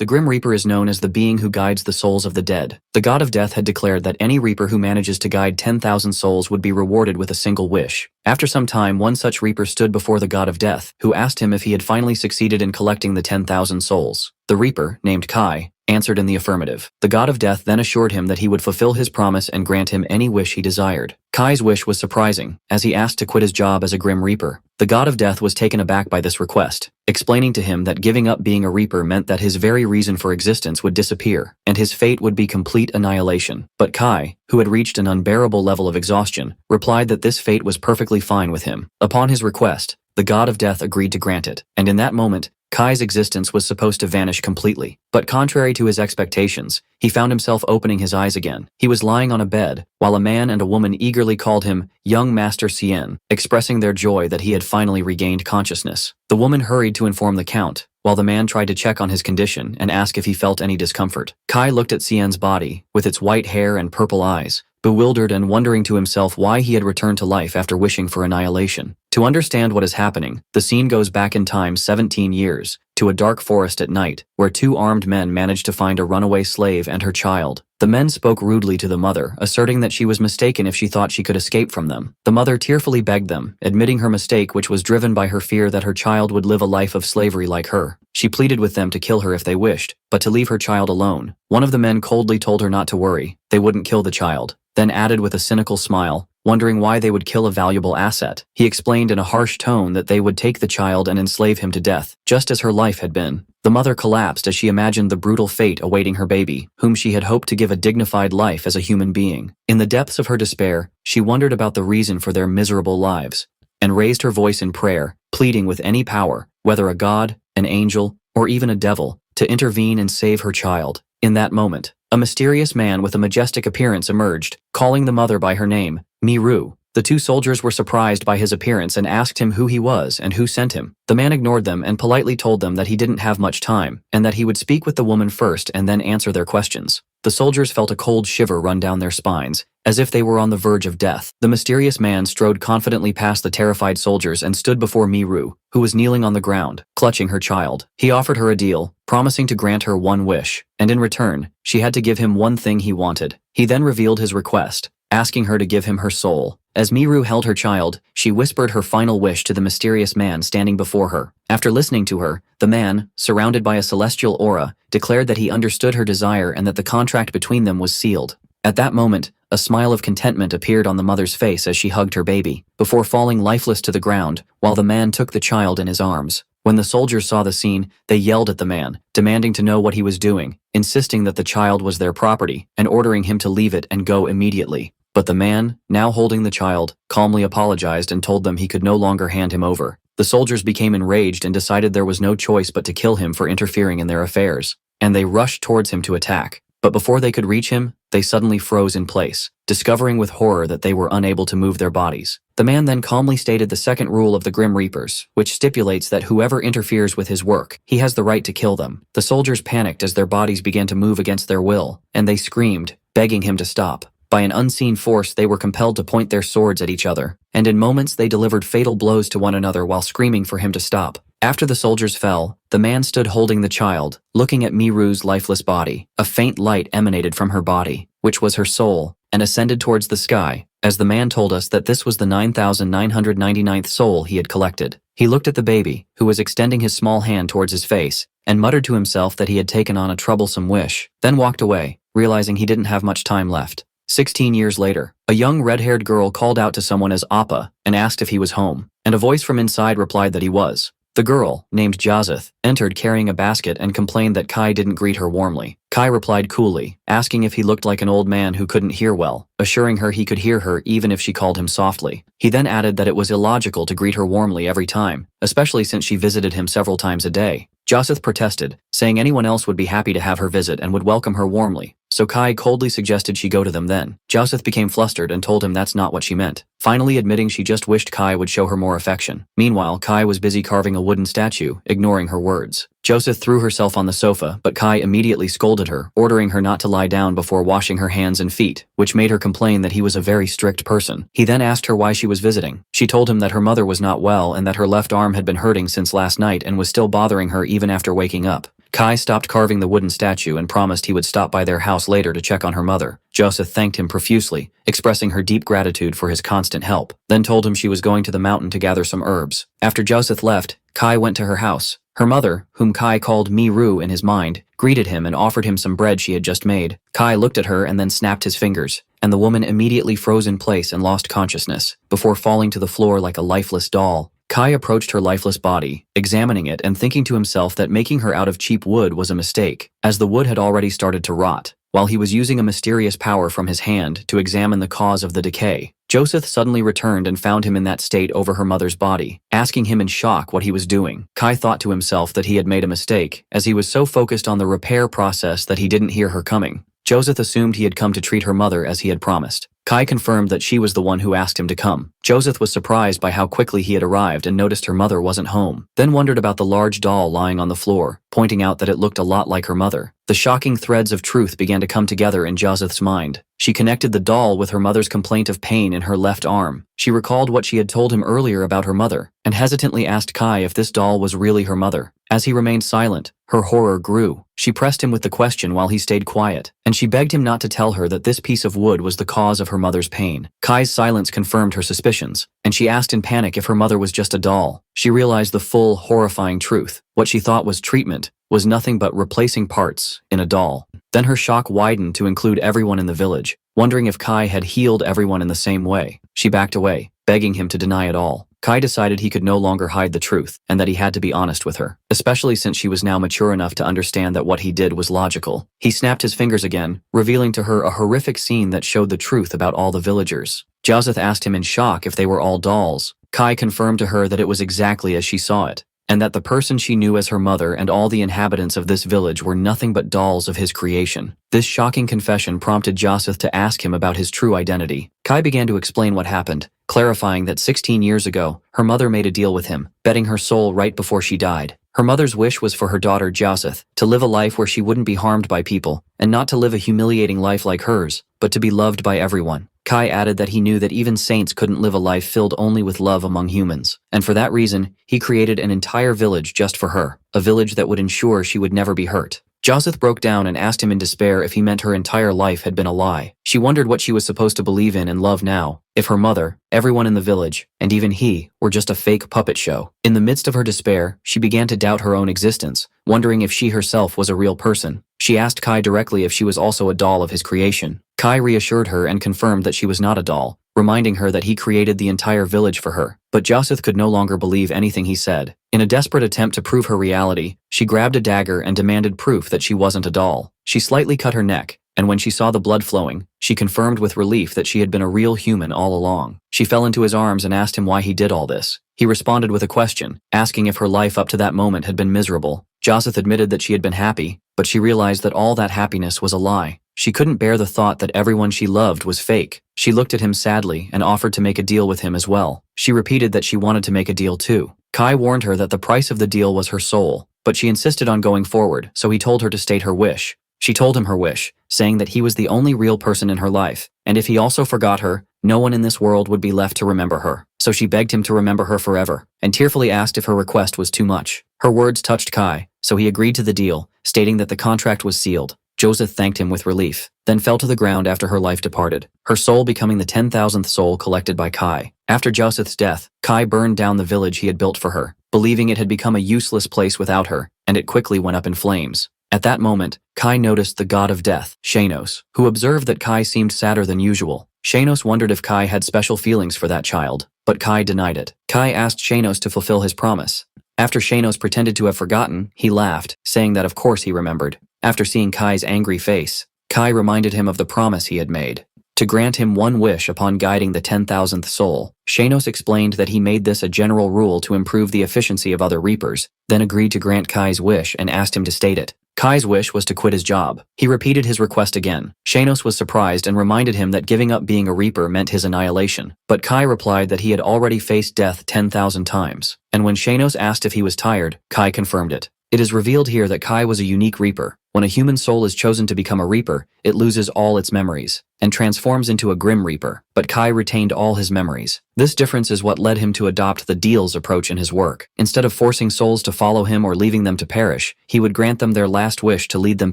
The Grim Reaper is known as the being who guides the souls of the dead. The god of death had declared that any Reaper who manages to guide 10,000 souls would be rewarded with a single wish. After some time, one such Reaper stood before the god of death, who asked him if he had finally succeeded in collecting the 10,000 souls. The Reaper, named Kai, answered in the affirmative. The god of death then assured him that he would fulfill his promise and grant him any wish he desired. Kai's wish was surprising, as he asked to quit his job as a Grim Reaper. The god of death was taken aback by this request, explaining to him that giving up being a Reaper meant that his very reason for existence would disappear, and his fate would be complete annihilation. But Kai, who had reached an unbearable level of exhaustion, replied that this fate was perfectly fine with him. Upon his request, the god of death agreed to grant it, and in that moment, Kai's existence was supposed to vanish completely. But contrary to his expectations, he found himself opening his eyes again. He was lying on a bed, while a man and a woman eagerly called him Young Master Cien, expressing their joy that he had finally regained consciousness. The woman hurried to inform the Count, while the man tried to check on his condition and ask if he felt any discomfort. Kai looked at Cien's body, with its white hair and purple eyes, bewildered and wondering to himself why he had returned to life after wishing for annihilation. To understand what is happening, the scene goes back in time 17 years, to a dark forest at night, where two armed men managed to find a runaway slave and her child. The men spoke rudely to the mother, asserting that she was mistaken if she thought she could escape from them. The mother tearfully begged them, admitting her mistake, which was driven by her fear that her child would live a life of slavery like her. She pleaded with them to kill her if they wished, but to leave her child alone. One of the men coldly told her not to worry, they wouldn't kill the child, then added with a cynical smile, wondering why they would kill a valuable asset. He explained in a harsh tone that they would take the child and enslave him to death, just as her life had been. The mother collapsed as she imagined the brutal fate awaiting her baby, whom she had hoped to give a dignified life as a human being. In the depths of her despair, she wondered about the reason for their miserable lives, and raised her voice in prayer, pleading with any power, whether a god, an angel, or even a devil, to intervene and save her child. In that moment, a mysterious man with a majestic appearance emerged, calling the mother by her name, Miru. The two soldiers were surprised by his appearance and asked him who he was and who sent him. The man ignored them and politely told them that he didn't have much time, and that he would speak with the woman first and then answer their questions. The soldiers felt a cold shiver run down their spines, as if they were on the verge of death. The mysterious man strode confidently past the terrified soldiers and stood before Miru, who was kneeling on the ground, clutching her child. He offered her a deal, promising to grant her one wish, and in return, she had to give him one thing he wanted. He then revealed his request, asking her to give him her soul. As Miru held her child, she whispered her final wish to the mysterious man standing before her. After listening to her, the man, surrounded by a celestial aura, declared that he understood her desire and that the contract between them was sealed. At that moment, a smile of contentment appeared on the mother's face as she hugged her baby, before falling lifeless to the ground, while the man took the child in his arms. When the soldiers saw the scene, they yelled at the man, demanding to know what he was doing, insisting that the child was their property, and ordering him to leave it and go immediately. But the man, now holding the child, calmly apologized and told them he could no longer hand him over. The soldiers became enraged and decided there was no choice but to kill him for interfering in their affairs, and they rushed towards him to attack. But before they could reach him, they suddenly froze in place, discovering with horror that they were unable to move their bodies. The man then calmly stated the second rule of the Grim Reapers, which stipulates that whoever interferes with his work, he has the right to kill them. The soldiers panicked as their bodies began to move against their will, and they screamed, begging him to stop. By an unseen force, they were compelled to point their swords at each other, and in moments they delivered fatal blows to one another while screaming for him to stop. After the soldiers fell, the man stood holding the child, looking at Miru's lifeless body. A faint light emanated from her body, which was her soul, and ascended towards the sky, as the man told us that this was the 9,999th soul he had collected. He looked at the baby, who was extending his small hand towards his face, and muttered to himself that he had taken on a troublesome wish, then walked away, realizing he didn't have much time left. 16 years later, a young red-haired girl called out to someone as Appa and asked if he was home, and a voice from inside replied that he was. The girl, named Jazeth, entered carrying a basket and complained that Kai didn't greet her warmly. Kai replied coolly, asking if he looked like an old man who couldn't hear well, assuring her he could hear her even if she called him softly. He then added that it was illogical to greet her warmly every time, especially since she visited him several times a day. Jazeth protested, saying anyone else would be happy to have her visit and would welcome her warmly, so Kai coldly suggested she go to them then. Jazeth became flustered and told him that's not what she meant, finally admitting she just wished Kai would show her more affection. Meanwhile, Kai was busy carving a wooden statue, ignoring her words. Joseph threw herself on the sofa, but Kai immediately scolded her, ordering her not to lie down before washing her hands and feet, which made her complain that he was a very strict person. He then asked her why she was visiting. She told him that her mother was not well and that her left arm had been hurting since last night and was still bothering her even after waking up. Kai stopped carving the wooden statue and promised he would stop by their house later to check on her mother. Joseph thanked him profusely, expressing her deep gratitude for his constant help, then told him she was going to the mountain to gather some herbs. After Joseph left, Kai went to her house. Her mother, whom Kai called Mi-ru in his mind, greeted him and offered him some bread she had just made. Kai looked at her and then snapped his fingers, and the woman immediately froze in place and lost consciousness, before falling to the floor like a lifeless doll. Kai approached her lifeless body, examining it and thinking to himself that making her out of cheap wood was a mistake, as the wood had already started to rot. While he was using a mysterious power from his hand to examine the cause of the decay, Joseph suddenly returned and found him in that state over her mother's body, asking him in shock what he was doing. Kai thought to himself that he had made a mistake, as he was so focused on the repair process that he didn't hear her coming. Joseph assumed he had come to treat her mother as he had promised. Kai confirmed that she was the one who asked him to come. Joseph was surprised by how quickly he had arrived and noticed her mother wasn't home, then wondered about the large doll lying on the floor, pointing out that it looked a lot like her mother. The shocking threads of truth began to come together in Joseph's mind. She connected the doll with her mother's complaint of pain in her left arm. She recalled what she had told him earlier about her mother, and hesitantly asked Kai if this doll was really her mother. As he remained silent, her horror grew. She pressed him with the question while he stayed quiet, and she begged him not to tell her that this piece of wood was the cause of her mother's pain. Kai's silence confirmed her suspicions, and she asked in panic if her mother was just a doll. She realized the full, horrifying truth. What she thought was treatment was nothing but replacing parts in a doll. Then her shock widened to include everyone in the village, wondering if Kai had healed everyone in the same way. She backed away, begging him to deny it all. Kai decided he could no longer hide the truth, and that he had to be honest with her, especially since she was now mature enough to understand that what he did was logical. He snapped his fingers again, revealing to her a horrific scene that showed the truth about all the villagers. Joseph asked him in shock if they were all dolls. Kai confirmed to her that it was exactly as she saw it, and that the person she knew as her mother and all the inhabitants of this village were nothing but dolls of his creation. This shocking confession prompted Joseph to ask him about his true identity. Kai began to explain what happened, clarifying that 16 years ago, her mother made a deal with him, betting her soul right before she died. Her mother's wish was for her daughter Joseph to live a life where she wouldn't be harmed by people, and not to live a humiliating life like hers, but to be loved by everyone. Kai added that he knew that even saints couldn't live a life filled only with love among humans, and for that reason, he created an entire village just for her, a village that would ensure she would never be hurt. Joseph broke down and asked him in despair if he meant her entire life had been a lie. She wondered what she was supposed to believe in and love now, if her mother, everyone in the village, and even he, were just a fake puppet show. In the midst of her despair, she began to doubt her own existence, wondering if she herself was a real person. She asked Kai directly if she was also a doll of his creation. Kai reassured her and confirmed that she was not a doll, reminding her that he created the entire village for her. But Joseph could no longer believe anything he said. In a desperate attempt to prove her reality, she grabbed a dagger and demanded proof that she wasn't a doll. She slightly cut her neck, and when she saw the blood flowing, she confirmed with relief that she had been a real human all along. She fell into his arms and asked him why he did all this. He responded with a question, asking if her life up to that moment had been miserable. Joseph admitted that she had been happy, but she realized that all that happiness was a lie. She couldn't bear the thought that everyone she loved was fake. She looked at him sadly and offered to make a deal with him as well. She repeated that she wanted to make a deal too. Kai warned her that the price of the deal was her soul, but she insisted on going forward, so he told her to state her wish. She told him her wish, saying that he was the only real person in her life, and if he also forgot her, no one in this world would be left to remember her. So she begged him to remember her forever, and tearfully asked if her request was too much. Her words touched Kai, so he agreed to the deal, stating that the contract was sealed. Joseph thanked him with relief, then fell to the ground after her life departed, her soul becoming the 10,000th soul collected by Kai. After Joseph's death, Kai burned down the village he had built for her, believing it had become a useless place without her, and it quickly went up in flames. At that moment, Kai noticed the god of death, Shanos, who observed that Kai seemed sadder than usual. Shanos wondered if Kai had special feelings for that child, but Kai denied it. Kai asked Shanos to fulfill his promise. After Shanos pretended to have forgotten, he laughed, saying that of course he remembered. After seeing Kai's angry face, Kai reminded him of the promise he had made, to grant him one wish upon guiding the 10,000th soul. Shanos explained that he made this a general rule to improve the efficiency of other Reapers, then agreed to grant Kai's wish and asked him to state it. Kai's wish was to quit his job. He repeated his request again. Shanos was surprised and reminded him that giving up being a Reaper meant his annihilation, but Kai replied that he had already faced death 10,000 times. And when Shanos asked if he was tired, Kai confirmed it. It is revealed here that Kai was a unique Reaper, When a human soul is chosen to become a reaper, it loses all its memories and transforms into a grim reaper, but Kai retained all his memories. This difference is what led him to adopt the deals approach in his work. Instead of forcing souls to follow him or leaving them to perish, he would grant them their last wish to lead them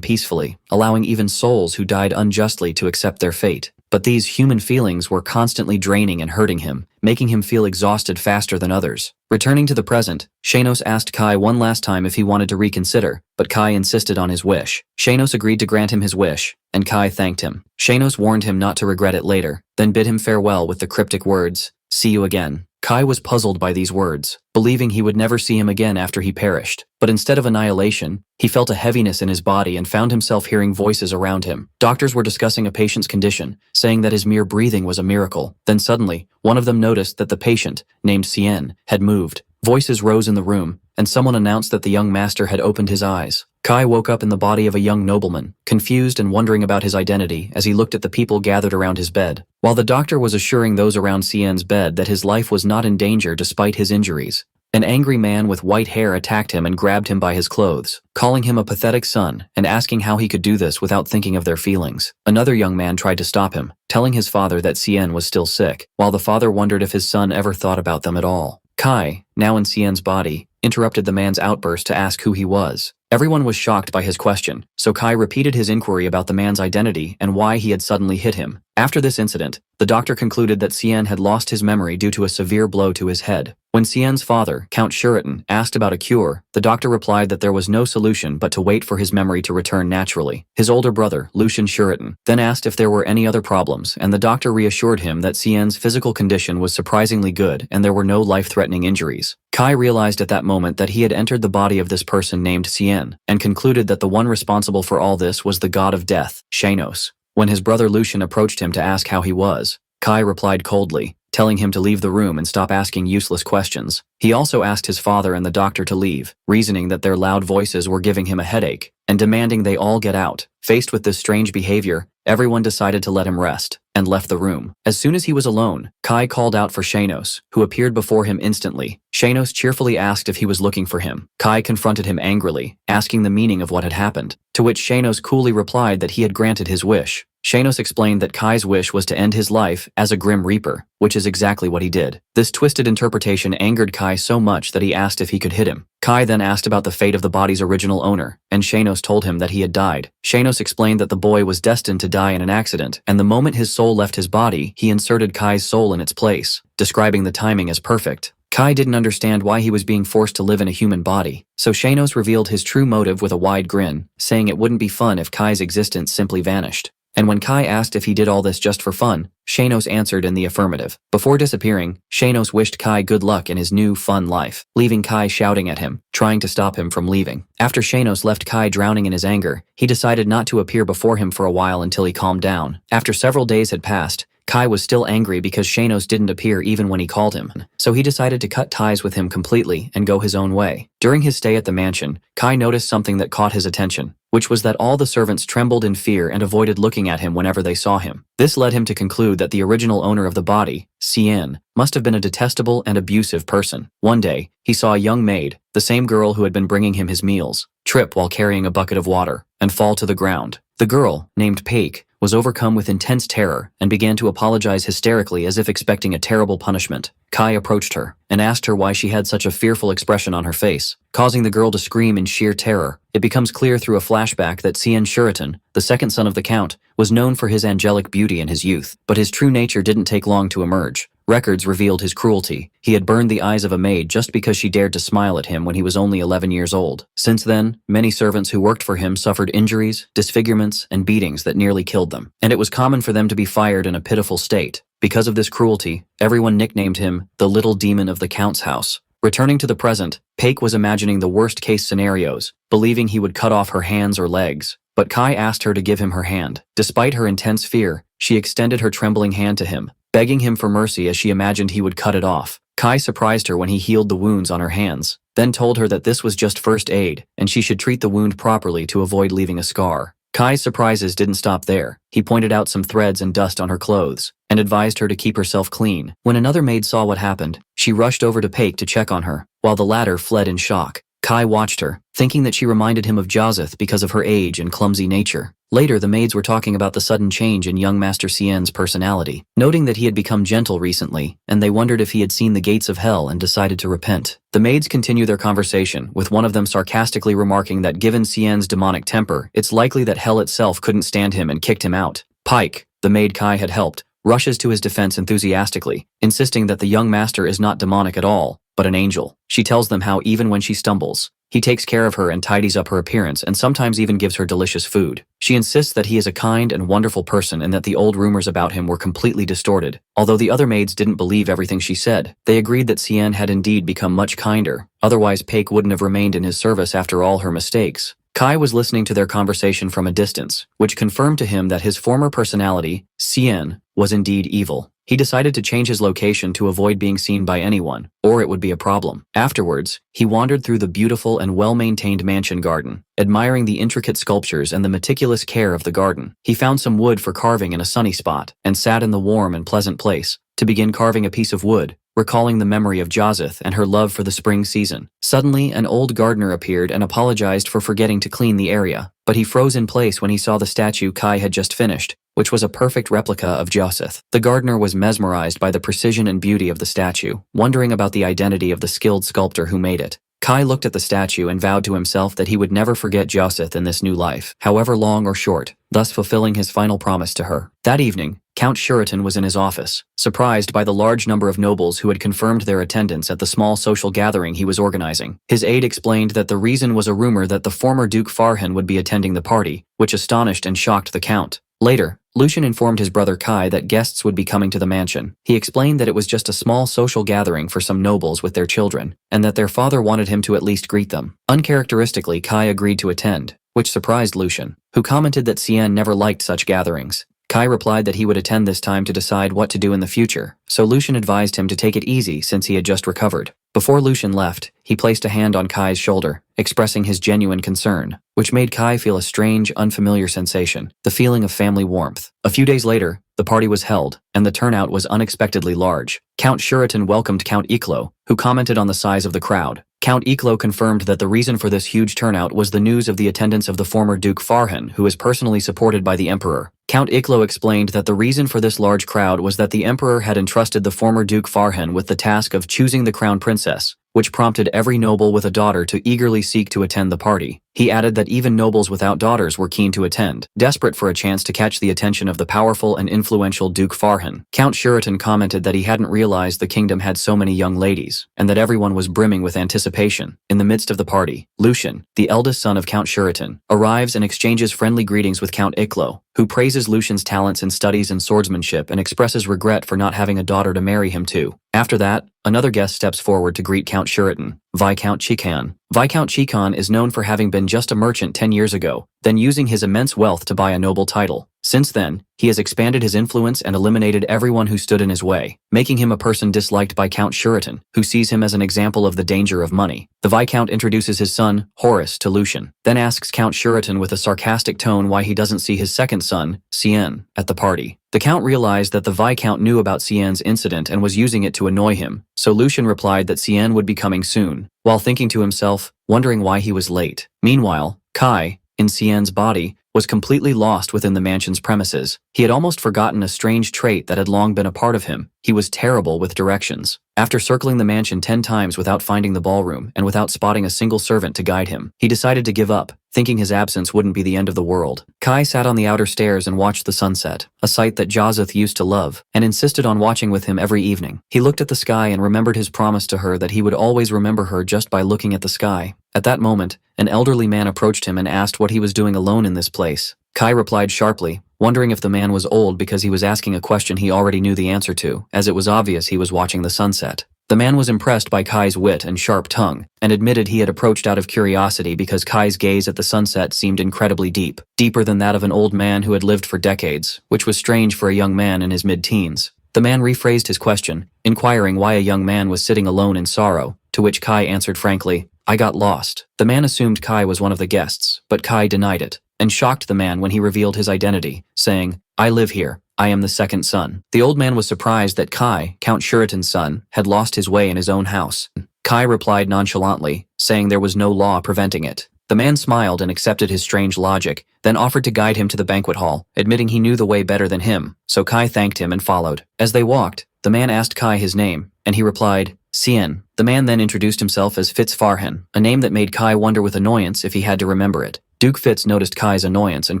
peacefully, allowing even souls who died unjustly to accept their fate. But these human feelings were constantly draining and hurting him, making him feel exhausted faster than others. Returning to the present, Shanos asked Kai one last time if he wanted to reconsider, but Kai insisted on his wish. Shanos agreed to grant him his wish, and Kai thanked him. Shanos warned him not to regret it later, then bid him farewell with the cryptic words, "See you again." Kai was puzzled by these words, believing he would never see him again after he perished. But instead of annihilation, he felt a heaviness in his body and found himself hearing voices around him. Doctors were discussing a patient's condition, saying that his mere breathing was a miracle. Then suddenly, one of them noticed that the patient, named Cien, had moved. Voices rose in the room, and someone announced that the young master had opened his eyes. Kai woke up in the body of a young nobleman, confused and wondering about his identity as he looked at the people gathered around his bed. While the doctor was assuring those around Cien's bed that his life was not in danger despite his injuries, an angry man with white hair attacked him and grabbed him by his clothes, calling him a pathetic son and asking how he could do this without thinking of their feelings. Another young man tried to stop him, telling his father that Cien was still sick, while the father wondered if his son ever thought about them at all. Kai, now in Cien's body, interrupted the man's outburst to ask who he was. Everyone was shocked by his question, so Kai repeated his inquiry about the man's identity and why he had suddenly hit him. After this incident, the doctor concluded that Cien had lost his memory due to a severe blow to his head. When Cien's father, Count Shuritan, asked about a cure, the doctor replied that there was no solution but to wait for his memory to return naturally. His older brother, Lucian Shuritan, then asked if there were any other problems, and the doctor reassured him that Cien's physical condition was surprisingly good and there were no life-threatening injuries. Kai realized at that moment that he had entered the body of this person named Cien, and concluded that the one responsible for all this was the god of death, Shanos. When his brother Lucian approached him to ask how he was, Kai replied coldly, telling him to leave the room and stop asking useless questions. He also asked his father and the doctor to leave, reasoning that their loud voices were giving him a headache, and demanding they all get out. Faced with this strange behavior, everyone decided to let him rest, and left the room. As soon as he was alone, Kai called out for Shanos, who appeared before him instantly. Shanos cheerfully asked if he was looking for him. Kai confronted him angrily, asking the meaning of what had happened, to which Shanos coolly replied that he had granted his wish. Shanos explained that Kai's wish was to end his life as a Grim Reaper, which is exactly what he did. This twisted interpretation angered Kai so much that he asked if he could hit him. Kai then asked about the fate of the body's original owner, and Shanos told him that he had died. Shanos explained that the boy was destined to die in an accident, and the moment his soul left his body, he inserted Kai's soul in its place, describing the timing as perfect. Kai didn't understand why he was being forced to live in a human body, so Shanos revealed his true motive with a wide grin, saying it wouldn't be fun if Kai's existence simply vanished. And when Kai asked if he did all this just for fun, Shanos answered in the affirmative. Before disappearing, Shanos wished Kai good luck in his new, fun life, leaving Kai shouting at him, trying to stop him from leaving. After Shanos left Kai drowning in his anger, he decided not to appear before him for a while until he calmed down. After several days had passed, Kai was still angry because Shanos didn't appear even when he called him, so he decided to cut ties with him completely and go his own way. During his stay at the mansion, Kai noticed something that caught his attention, which was that all the servants trembled in fear and avoided looking at him whenever they saw him. This led him to conclude that the original owner of the body, Cien, must have been a detestable and abusive person. One day, he saw a young maid, the same girl who had been bringing him his meals, trip while carrying a bucket of water, and fall to the ground. The girl, named Paik, was overcome with intense terror and began to apologize hysterically as if expecting a terrible punishment. Kai approached her and asked her why she had such a fearful expression on her face, causing the girl to scream in sheer terror. It becomes clear through a flashback that Cien Shuritan, the second son of the Count, was known for his angelic beauty in his youth, but his true nature didn't take long to emerge. Records revealed his cruelty. He had burned the eyes of a maid just because she dared to smile at him when he was only 11 years old. Since then, many servants who worked for him suffered injuries, disfigurements, and beatings that nearly killed them, and it was common for them to be fired in a pitiful state. Because of this cruelty, everyone nicknamed him the Little Demon of the Count's House. Returning to the present, Paik was imagining the worst-case scenarios, believing he would cut off her hands or legs. But Kai asked her to give him her hand. Despite her intense fear, she extended her trembling hand to him, begging him for mercy as she imagined he would cut it off. Kai surprised her when he healed the wounds on her hands, then told her that this was just first aid, and she should treat the wound properly to avoid leaving a scar. Kai's surprises didn't stop there. He pointed out some threads and dust on her clothes, and advised her to keep herself clean. When another maid saw what happened, she rushed over to Paik to check on her, while the latter fled in shock. Kai watched her, thinking that she reminded him of Joseph because of her age and clumsy nature. Later, the maids were talking about the sudden change in young Master Cien's personality, noting that he had become gentle recently, and they wondered if he had seen the gates of hell and decided to repent. The maids continue their conversation, with one of them sarcastically remarking that given Cien's demonic temper, it's likely that hell itself couldn't stand him and kicked him out. Pike, the maid Kai had helped, rushes to his defense enthusiastically, insisting that the young master is not demonic at all, but an angel. She tells them how even when she stumbles, he takes care of her and tidies up her appearance and sometimes even gives her delicious food. She insists that he is a kind and wonderful person and that the old rumors about him were completely distorted. Although the other maids didn't believe everything she said, they agreed that Cien had indeed become much kinder. Otherwise, Paik wouldn't have remained in his service after all her mistakes. Kai was listening to their conversation from a distance, which confirmed to him that his former personality, Cien, was indeed evil. He decided to change his location to avoid being seen by anyone, or it would be a problem. Afterwards, he wandered through the beautiful and well-maintained mansion garden, admiring the intricate sculptures and the meticulous care of the garden. He found some wood for carving in a sunny spot, and sat in the warm and pleasant place to begin carving a piece of wood, recalling the memory of Joseph and her love for the spring season. Suddenly, an old gardener appeared and apologized for forgetting to clean the area, but he froze in place when he saw the statue Kai had just finished, which was a perfect replica of Joseph. The gardener was mesmerized by the precision and beauty of the statue, wondering about the identity of the skilled sculptor who made it. Kai looked at the statue and vowed to himself that he would never forget Joseph in this new life, however long or short, thus fulfilling his final promise to her. That evening, Count Shuritan was in his office, surprised by the large number of nobles who had confirmed their attendance at the small social gathering he was organizing. His aide explained that the reason was a rumor that the former Duke Farhan would be attending the party, which astonished and shocked the Count. Later, Lucian informed his brother Kai that guests would be coming to the mansion. He explained that it was just a small social gathering for some nobles with their children, and that their father wanted him to at least greet them. Uncharacteristically, Kai agreed to attend, which surprised Lucian, who commented that Cien never liked such gatherings. Kai replied that he would attend this time to decide what to do in the future, so Lucian advised him to take it easy since he had just recovered. Before Lucian left, he placed a hand on Kai's shoulder, expressing his genuine concern, which made Kai feel a strange, unfamiliar sensation, the feeling of family warmth. A few days later, the party was held, and the turnout was unexpectedly large. Count Shuritan welcomed Count Iklo, who commented on the size of the crowd. Count Iklo confirmed that the reason for this huge turnout was the news of the attendance of the former Duke Farhan, who is personally supported by the Emperor. Count Iklo explained that the reason for this large crowd was that the Emperor had entrusted the former Duke Farhan with the task of choosing the crown princess, which prompted every noble with a daughter to eagerly seek to attend the party. He added that even nobles without daughters were keen to attend, desperate for a chance to catch the attention of the powerful and influential Duke Farhan. Count Shuritan commented that he hadn't realized the kingdom had so many young ladies, and that everyone was brimming with anticipation. In the midst of the party, Lucian, the eldest son of Count Shuritan, arrives and exchanges friendly greetings with Count Iklo, who praises Lucian's talents in studies and swordsmanship and expresses regret for not having a daughter to marry him to. After that, another guest steps forward to greet Count Shuritan, Viscount Chikan. Viscount Chikan is known for having been just a merchant 10 years ago, then using his immense wealth to buy a noble title. Since then, he has expanded his influence and eliminated everyone who stood in his way, making him a person disliked by Count Shuritan, who sees him as an example of the danger of money. The Viscount introduces his son, Horace, to Lucian, then asks Count Shuritan with a sarcastic tone why he doesn't see his second son, Cien, at the party. The Count realized that the Viscount knew about Cien's incident and was using it to annoy him, so Lucian replied that Cien would be coming soon, while thinking to himself, wondering why he was late. Meanwhile, Kai, in Cien's body, was completely lost within the mansion's premises. He had almost forgotten a strange trait that had long been a part of him. He was terrible with directions. After circling the mansion 10 times without finding the ballroom and without spotting a single servant to guide him, he decided to give up, thinking his absence wouldn't be the end of the world. Kai sat on the outer stairs and watched the sunset, a sight that Joseph used to love, and insisted on watching with him every evening. He looked at the sky and remembered his promise to her that he would always remember her just by looking at the sky. At that moment, an elderly man approached him and asked what he was doing alone in this place. Kai replied sharply, wondering if the man was old because he was asking a question he already knew the answer to, as it was obvious he was watching the sunset. The man was impressed by Kai's wit and sharp tongue, and admitted he had approached out of curiosity because Kai's gaze at the sunset seemed incredibly deep, deeper than that of an old man who had lived for decades, which was strange for a young man in his mid-teens. The man rephrased his question, inquiring why a young man was sitting alone in sorrow, to which Kai answered frankly, "I got lost." The man assumed Kai was one of the guests, but Kai denied it, and shocked the man when he revealed his identity, saying, "I live here. I am the second son." The old man was surprised that Kai, Count Shuritan's son, had lost his way in his own house. Kai replied nonchalantly, saying there was no law preventing it. The man smiled and accepted his strange logic, then offered to guide him to the banquet hall, admitting he knew the way better than him, so Kai thanked him and followed. As they walked, the man asked Kai his name, and he replied, Cien. The man then introduced himself as Fitz Farhan, a name that made Kai wonder with annoyance if he had to remember it. Duke Fitz noticed Kai's annoyance and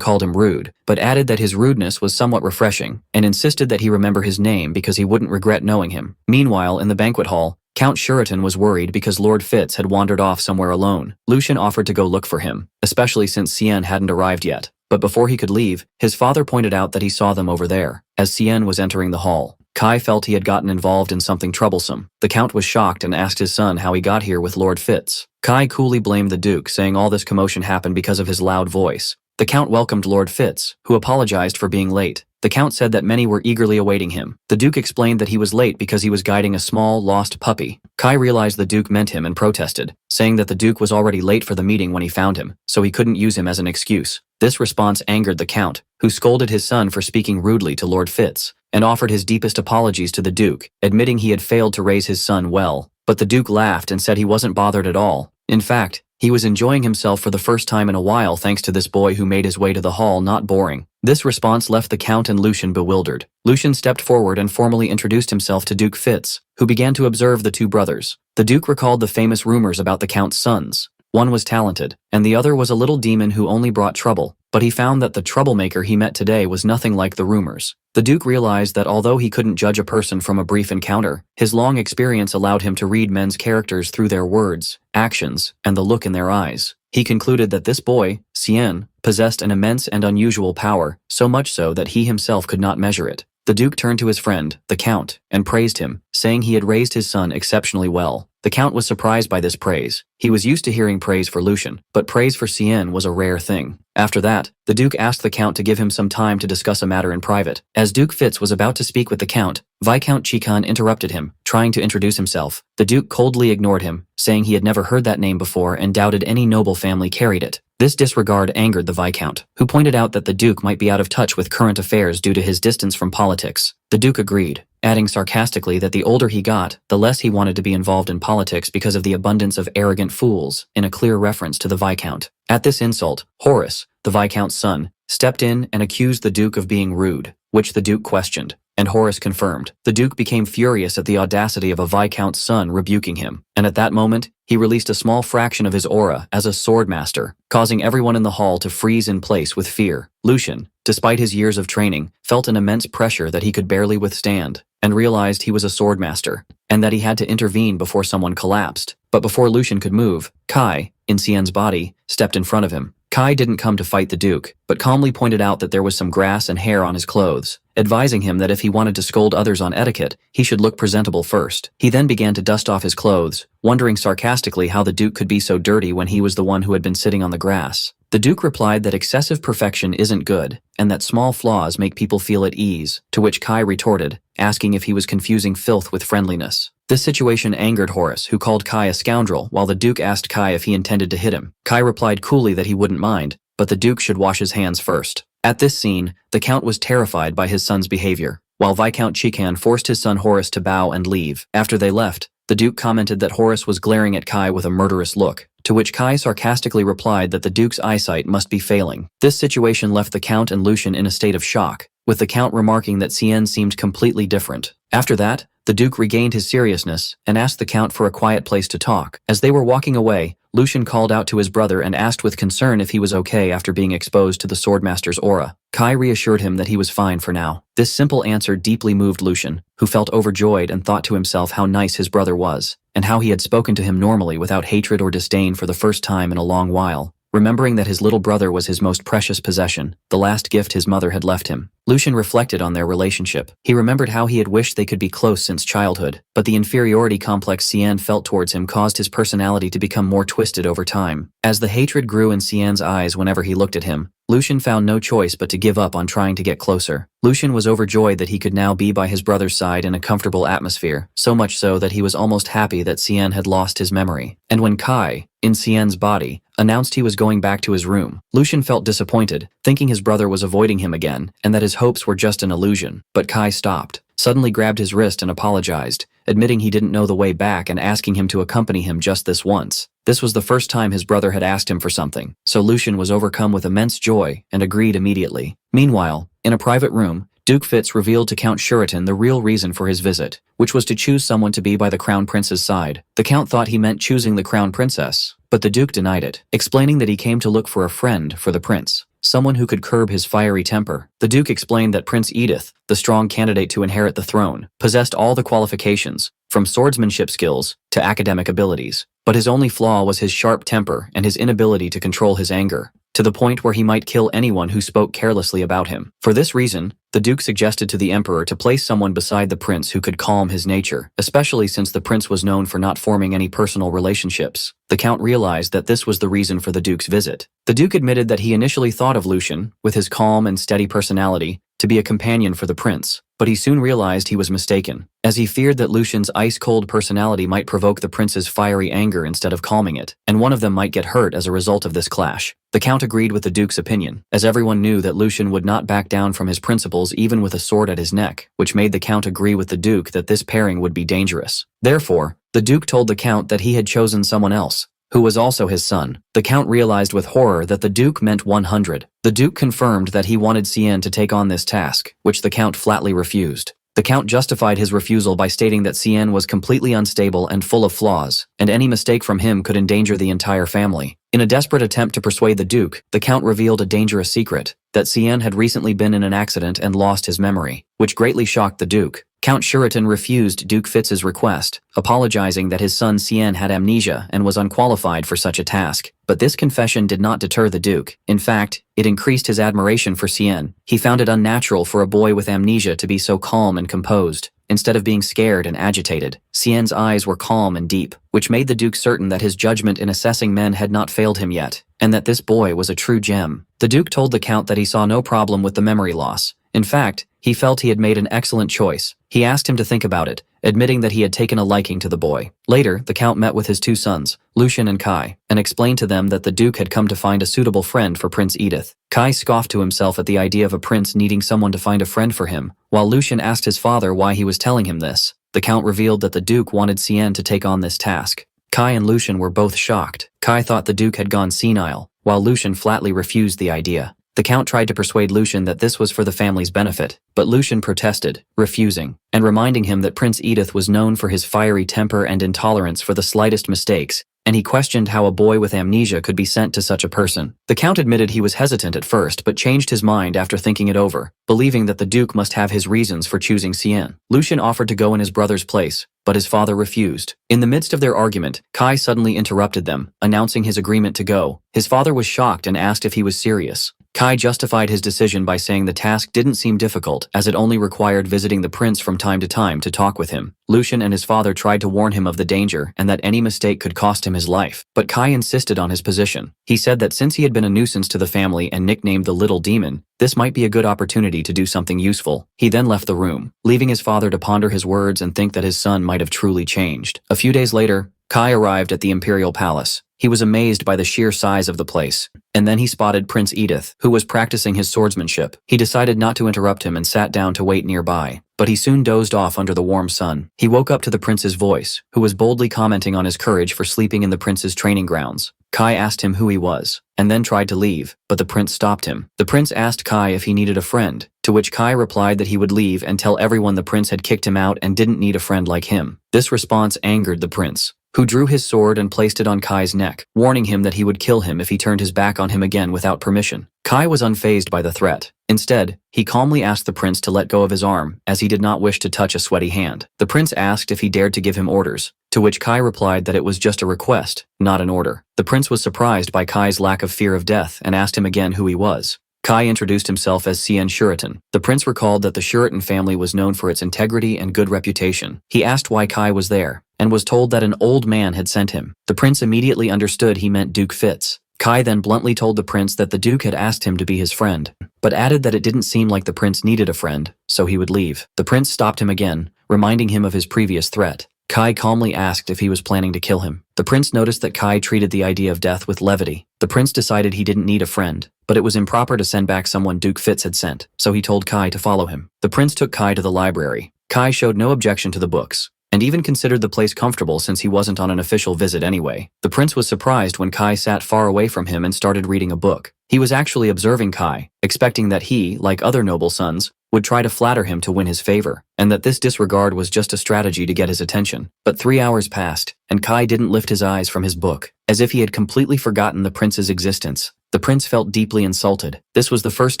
called him rude, but added that his rudeness was somewhat refreshing, and insisted that he remember his name because he wouldn't regret knowing him. Meanwhile, in the banquet hall, Count Shuritan was worried because Lord Fitz had wandered off somewhere alone. Lucian offered to go look for him, especially since Cien hadn't arrived yet. But before he could leave, his father pointed out that he saw them over there, as Cien was entering the hall. Kai felt he had gotten involved in something troublesome. The Count was shocked and asked his son how he got here with Lord Fitz. Kai coolly blamed the Duke, saying all this commotion happened because of his loud voice. The Count welcomed Lord Fitz, who apologized for being late. The Count said that many were eagerly awaiting him. The Duke explained that he was late because he was guiding a small, lost puppy. Kai realized the Duke meant him and protested, saying that the Duke was already late for the meeting when he found him, so he couldn't use him as an excuse. This response angered the Count, who scolded his son for speaking rudely to Lord Fitz, and offered his deepest apologies to the Duke, admitting he had failed to raise his son well. But the Duke laughed and said he wasn't bothered at all. In fact, he was enjoying himself for the first time in a while thanks to this boy who made his way to the hall not boring. This response left the Count and Lucian bewildered. Lucian stepped forward and formally introduced himself to Duke Fitz, who began to observe the two brothers. The Duke recalled the famous rumors about the Count's sons. One was talented, and the other was a little demon who only brought trouble, but he found that the troublemaker he met today was nothing like the rumors. The Duke realized that although he couldn't judge a person from a brief encounter, his long experience allowed him to read men's characters through their words, actions, and the look in their eyes. He concluded that this boy, Cien, possessed an immense and unusual power, so much so that he himself could not measure it. The Duke turned to his friend, the Count, and praised him, saying he had raised his son exceptionally well. The Count was surprised by this praise. He was used to hearing praise for Lucian, but praise for Cien was a rare thing. After that, the Duke asked the Count to give him some time to discuss a matter in private. As Duke Fitz was about to speak with the Count, Viscount Chikhan interrupted him, trying to introduce himself. The Duke coldly ignored him, saying he had never heard that name before and doubted any noble family carried it. This disregard angered the Viscount, who pointed out that the Duke might be out of touch with current affairs due to his distance from politics. The Duke agreed, adding sarcastically that the older he got, the less he wanted to be involved in politics because of the abundance of arrogant fools, in a clear reference to the Viscount. At this insult, Horace, the Viscount's son, stepped in and accused the Duke of being rude, which the Duke questioned, and Horace confirmed. The Duke became furious at the audacity of a Viscount's son rebuking him, and at that moment, he released a small fraction of his aura as a swordmaster, causing everyone in the hall to freeze in place with fear. Lucian, despite his years of training, felt an immense pressure that he could barely withstand, and realized he was a swordmaster, and that he had to intervene before someone collapsed. But before Lucian could move, Kai, in Cien's body, stepped in front of him. Kai didn't come to fight the Duke, but calmly pointed out that there was some grass and hair on his clothes, advising him that if he wanted to scold others on etiquette, he should look presentable first. He then began to dust off his clothes, wondering sarcastically how the Duke could be so dirty when he was the one who had been sitting on the grass. The Duke replied that excessive perfection isn't good, and that small flaws make people feel at ease, to which Kai retorted, asking if he was confusing filth with friendliness. This situation angered Horace, who called Kai a scoundrel, while the Duke asked Kai if he intended to hit him. Kai replied coolly that he wouldn't mind, but the Duke should wash his hands first. At this scene, the Count was terrified by his son's behavior, while Viscount Chikhan forced his son Horace to bow and leave. After they left, the Duke commented that Horace was glaring at Kai with a murderous look, to which Kai sarcastically replied that the Duke's eyesight must be failing. This situation left the Count and Lucian in a state of shock, with the Count remarking that Cien seemed completely different. After that, the Duke regained his seriousness and asked the Count for a quiet place to talk. As they were walking away, Lucian called out to his brother and asked with concern if he was okay after being exposed to the swordmaster's aura. Kai reassured him that he was fine for now. This simple answer deeply moved Lucian, who felt overjoyed and thought to himself how nice his brother was, and how he had spoken to him normally without hatred or disdain for the first time in a long while. Remembering that his little brother was his most precious possession, the last gift his mother had left him, Lucian reflected on their relationship. He remembered how he had wished they could be close since childhood, but the inferiority complex Cien felt towards him caused his personality to become more twisted over time. As the hatred grew in Cien's eyes whenever he looked at him, Lucian found no choice but to give up on trying to get closer. Lucian was overjoyed that he could now be by his brother's side in a comfortable atmosphere, so much so that he was almost happy that Cien had lost his memory. And when Kai, in Cien's body, announced he was going back to his room. Lucian felt disappointed, thinking his brother was avoiding him again, and that his hopes were just an illusion. But Kai stopped, suddenly grabbed his wrist and apologized, admitting he didn't know the way back and asking him to accompany him just this once. This was the first time his brother had asked him for something, so Lucian was overcome with immense joy and agreed immediately. Meanwhile, in a private room, Duke Fitz revealed to Count Shuritan the real reason for his visit, which was to choose someone to be by the Crown Prince's side. The Count thought he meant choosing the Crown Princess, but the Duke denied it, explaining that he came to look for a friend for the Prince, someone who could curb his fiery temper. The Duke explained that Prince Edith, the strong candidate to inherit the throne, possessed all the qualifications, from swordsmanship skills to academic abilities, but his only flaw was his sharp temper and his inability to control his anger, to the point where he might kill anyone who spoke carelessly about him. For this reason, the Duke suggested to the Emperor to place someone beside the Prince who could calm his nature, especially since the Prince was known for not forming any personal relationships. The Count realized that this was the reason for the Duke's visit. The Duke admitted that he initially thought of Lucian, with his calm and steady personality, to be a companion for the Prince, but he soon realized he was mistaken, as he feared that Lucian's ice-cold personality might provoke the Prince's fiery anger instead of calming it, and one of them might get hurt as a result of this clash. The Count agreed with the Duke's opinion, as everyone knew that Lucian would not back down from his principles even with a sword at his neck, which made the Count agree with the Duke that this pairing would be dangerous. Therefore, the Duke told the Count that he had chosen someone else, who was also his son. The Count realized with horror that the Duke meant 100. The Duke confirmed that he wanted Cien to take on this task, which the Count flatly refused. The Count justified his refusal by stating that Cien was completely unstable and full of flaws, and any mistake from him could endanger the entire family. In a desperate attempt to persuade the Duke, the Count revealed a dangerous secret, that Cien had recently been in an accident and lost his memory, which greatly shocked the Duke. Count Shuritan refused Duke Fitz's request, apologizing that his son Cien had amnesia and was unqualified for such a task. But this confession did not deter the Duke. In fact, it increased his admiration for Cien. He found it unnatural for a boy with amnesia to be so calm and composed. Instead of being scared and agitated, Cien's eyes were calm and deep, which made the Duke certain that his judgment in assessing men had not failed him yet, and that this boy was a true gem. The Duke told the Count that he saw no problem with the memory loss. In fact, he felt he had made an excellent choice. He asked him to think about it, admitting that he had taken a liking to the boy. Later, the Count met with his two sons, Lucian and Kai, and explained to them that the Duke had come to find a suitable friend for Prince Edith. Kai scoffed to himself at the idea of a prince needing someone to find a friend for him, while Lucian asked his father why he was telling him this. The Count revealed that the Duke wanted Cien to take on this task. Kai and Lucian were both shocked. Kai thought the Duke had gone senile, while Lucian flatly refused the idea. The Count tried to persuade Lucian that this was for the family's benefit, but Lucian protested, refusing, and reminding him that Prince Edith was known for his fiery temper and intolerance for the slightest mistakes, and he questioned how a boy with amnesia could be sent to such a person. The Count admitted he was hesitant at first but changed his mind after thinking it over, believing that the Duke must have his reasons for choosing Cien. Lucian offered to go in his brother's place, but his father refused. In the midst of their argument, Kai suddenly interrupted them, announcing his agreement to go. His father was shocked and asked if he was serious. Kai justified his decision by saying the task didn't seem difficult, as it only required visiting the prince from time to time to talk with him. Lucian and his father tried to warn him of the danger and that any mistake could cost him his life, but Kai insisted on his position. He said that since he had been a nuisance to the family and nicknamed the Little Demon, this might be a good opportunity to do something useful. He then left the room, leaving his father to ponder his words and think that his son might have truly changed. A few days later, Kai arrived at the Imperial Palace. He was amazed by the sheer size of the place, and then he spotted Prince Edith, who was practicing his swordsmanship. He decided not to interrupt him and sat down to wait nearby, but he soon dozed off under the warm sun. He woke up to the prince's voice, who was boldly commenting on his courage for sleeping in the prince's training grounds. Kai asked him who he was, and then tried to leave, but the prince stopped him. The prince asked Kai if he needed a friend, to which Kai replied that he would leave and tell everyone the prince had kicked him out and didn't need a friend like him. This response angered the prince, who drew his sword and placed it on Kai's neck, warning him that he would kill him if he turned his back on him again without permission. Kai was unfazed by the threat. Instead, he calmly asked the prince to let go of his arm, as he did not wish to touch a sweaty hand. The prince asked if he dared to give him orders, to which Kai replied that it was just a request, not an order. The prince was surprised by Kai's lack of fear of death and asked him again who he was. Kai introduced himself as Cien Shuritan. The prince recalled that the Shuritan family was known for its integrity and good reputation. He asked why Kai was there, and was told that an old man had sent him. The prince immediately understood he meant Duke Fitz. Kai then bluntly told the prince that the Duke had asked him to be his friend, but added that it didn't seem like the prince needed a friend, so he would leave. The prince stopped him again, reminding him of his previous threat. Kai calmly asked if he was planning to kill him. The prince noticed that Kai treated the idea of death with levity. The prince decided he didn't need a friend, but it was improper to send back someone Duke Fitz had sent, so he told Kai to follow him. The prince took Kai to the library. Kai showed no objection to the books, and even considered the place comfortable since he wasn't on an official visit anyway. The prince was surprised when Kai sat far away from him and started reading a book. He was actually observing Kai, expecting that he, like other noble sons, would try to flatter him to win his favor, and that this disregard was just a strategy to get his attention. But 3 hours passed, and Kai didn't lift his eyes from his book, as if he had completely forgotten the prince's existence. The prince felt deeply insulted. This was the first